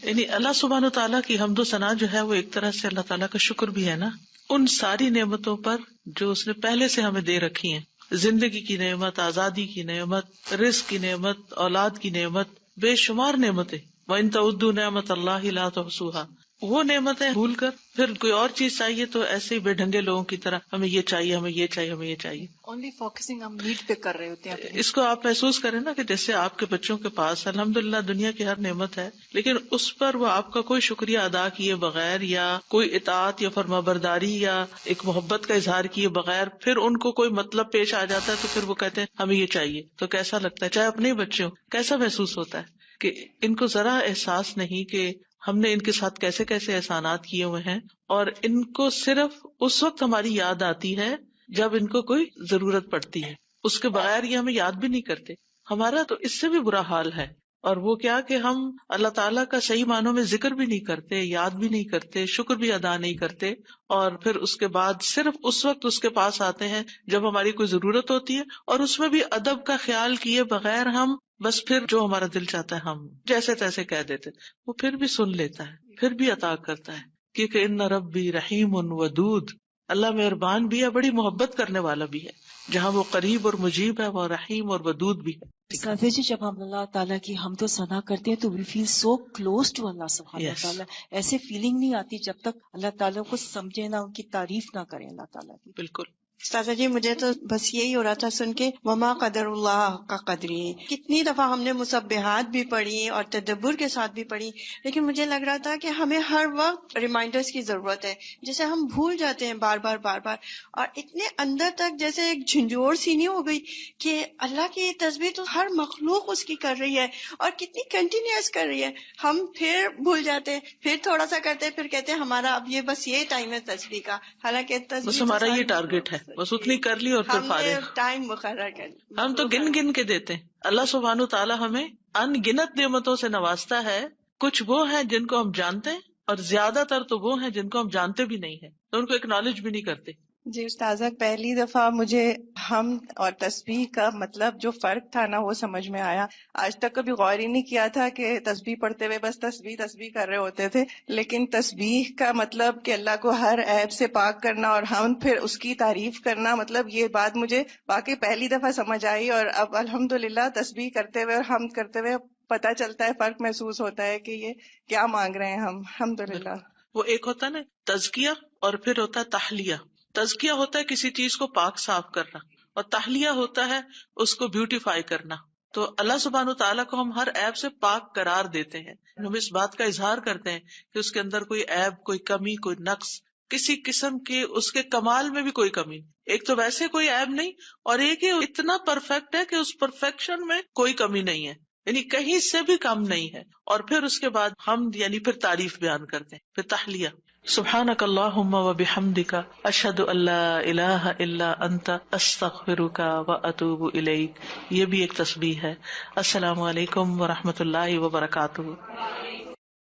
یعنی اللہ سبحانہ تعالیٰ کی حمد و ثنا جو ہے وہ ایک طرح سے اللہ تعالیٰ کا شکر بھی ہے نا، ان ساری نعمتوں پر جو اس نے پہلے سے ہمیں دے رکھی ہیں. زندگی کی نعمت، آزادی کی نعمت، رزق کی نعمت، اولاد کی نعمت، بے شمار نعمتیں. وَإِن تَعُدُّوا نِعْمَتَ اللَّهِ لَا تُحْصُوهَا. وہ نعمتیں بھول کر پھر کوئی اور چیز چاہیے تو ایسے ہی بے ڈھنگے لوگوں کی طرح ہمیں یہ چاہیے، ہمیں یہ چاہیے، ہمیں یہ چاہیے. اونلی فوکسنگ ہم نیڈ پہ کر رہے ہوتے ہیں. اس کو آپ محسوس کریں نا کہ جیسے آپ کے بچوں کے پاس الحمدللہ دنیا کی ہر نعمت ہے، لیکن اس پر وہ آپ کا کوئی شکریہ ادا کیے بغیر یا کوئی اطاعت یا فرمانبرداری یا ایک محبت کا اظہار کیے بغیر پھر ان کو کوئی مطلب پیش آ جاتا ہے تو پھر وہ کہتے ہیں ہمیں یہ چاہیے. تو کیسا لگتا ہے؟ چاہے اپنے ہی بچے ہوں، کیسا محسوس ہوتا ہے کہ ان کو ذرا احساس نہیں کہ ہم نے ان کے ساتھ کیسے کیسے احسانات کیے ہوئے ہیں، اور ان کو صرف اس وقت ہماری یاد آتی ہے جب ان کو کوئی ضرورت پڑتی ہے. اس کے بغیر یہ ہمیں یاد بھی نہیں کرتے. ہمارا تو اس سے بھی برا حال ہے. اور وہ کیا کہ ہم اللہ تعالیٰ کا صحیح معنوں میں ذکر بھی نہیں کرتے، یاد بھی نہیں کرتے، شکر بھی ادا نہیں کرتے، اور پھر اس کے بعد صرف اس وقت اس کے پاس آتے ہیں جب ہماری کوئی ضرورت ہوتی ہے، اور اس میں بھی ادب کا خیال کیے بغیر ہم بس پھر جو ہمارا دل چاہتا ہے ہم جیسے تیسے کہہ دیتے. وہ پھر بھی سن لیتا ہے، پھر بھی عطا کرتا ہے، کیونکہ ان ربی رحیم ودود. اللہ مہربان بھی ہے، بڑی محبت کرنے والا بھی ہے. جہاں وہ قریب اور مجیب ہے وہ رحیم اور ودود بھی ہے. سافی جی، جب ہم اللہ تعالیٰ کی حمد و ثنا کرتے ہیں تو وی فیل سو کلوز ٹو اللہ سبحانہ Yes. تعالیٰ. ایسے فیلنگ نہیں آتی جب تک اللہ تعالیٰ کو سمجھے نہ، ان کی تعریف نہ کریں اللہ تعالیٰ کی. بالکل. استاذہ جی مجھے تو بس یہی ہو رہا تھا سن کے، وما قدر اللہ کا قدری. کتنی دفعہ ہم نے مسبحات بھی پڑھی اور تدبر کے ساتھ بھی پڑھی، لیکن مجھے لگ رہا تھا کہ ہمیں ہر وقت ریمائنڈرز کی ضرورت ہے. جیسے ہم بھول جاتے ہیں بار بار بار بار، اور اتنے اندر تک جیسے ایک جھنجھوڑ سی نہیں ہو گئی کہ اللہ کی تسبیح تو ہر مخلوق اس کی کر رہی ہے اور کتنی کنٹینیوس کر رہی ہے. ہم پھر بھول جاتے ہیں، پھر تھوڑا سا کرتے ہیں، پھر کہتے ہیں ہمارا اب یہ بس یہ ٹائم ہے تسبیح کا، حالانکہ تسبیح بس تو ہمارا یہ ساری ٹارگیٹ ہے، بس اتنی کر لی اور پھر ہم نے فارغ. ٹائم مقرر کر لیا. ہم تو گن گن کے دیتے ہیں. اللہ سبحانہ تعالیٰ ہمیں ان گنت نعمتوں سے نوازتا ہے. کچھ وہ ہیں جن کو ہم جانتے ہیں، اور زیادہ تر تو وہ ہیں جن کو ہم جانتے بھی نہیں ہیں، تو ان کو ایکنالج بھی نہیں کرتے. جی استاذہ، پہلی دفعہ مجھے حمد اور تسبیح کا مطلب جو فرق تھا نا وہ سمجھ میں آیا. آج تک کبھی غور ہی نہیں کیا تھا کہ تسبیح پڑھتے ہوئے بس تسبیح تسبیح کر رہے ہوتے تھے، لیکن تسبیح کا مطلب کہ اللہ کو ہر عیب سے پاک کرنا اور حمد پھر اس کی تعریف کرنا، مطلب یہ بات مجھے واقعی پہلی دفعہ سمجھ آئی. اور اب الحمدللہ تسبیح کرتے ہوئے اور حمد کرتے ہوئے پتہ چلتا ہے، فرق محسوس ہوتا ہے کہ یہ کیا مانگ رہے ہیں ہم. الحمدللہ. وہ ایک ہوتا ہے نا تزکیہ، اور پھر ہوتا ہے تحلیہ. تزکیہ ہوتا ہے کسی چیز کو پاک صاف کرنا، اور تحلیہ ہوتا ہے اس کو بیوٹیفائی کرنا. تو اللہ سبحانہ تعالیٰ کو ہم ہر عیب سے پاک قرار دیتے ہیں. ہم اس بات کا اظہار کرتے ہیں کہ اس کے اندر کوئی عیب، کوئی کمی، کوئی نقص کسی قسم کے، اس کے کمال میں بھی کوئی کمی. ایک تو ویسے کوئی عیب نہیں، اور ایک ہی اتنا پرفیکٹ ہے کہ اس پرفیکشن میں کوئی کمی نہیں ہے، یعنی کہیں سے بھی کم نہیں ہے. اور پھر اس کے بعد ہم یعنی پھر تعریف بیان کرتے ہیں، پھر تحلیہ. سبحانک اللہم و بحمدک، اشہد ان لا الہ الا انت، استغفرک و اتوب الیک. یہ بھی ایک تسبیح ہے. السلام علیکم و رحمۃ اللہ وبرکاتہ.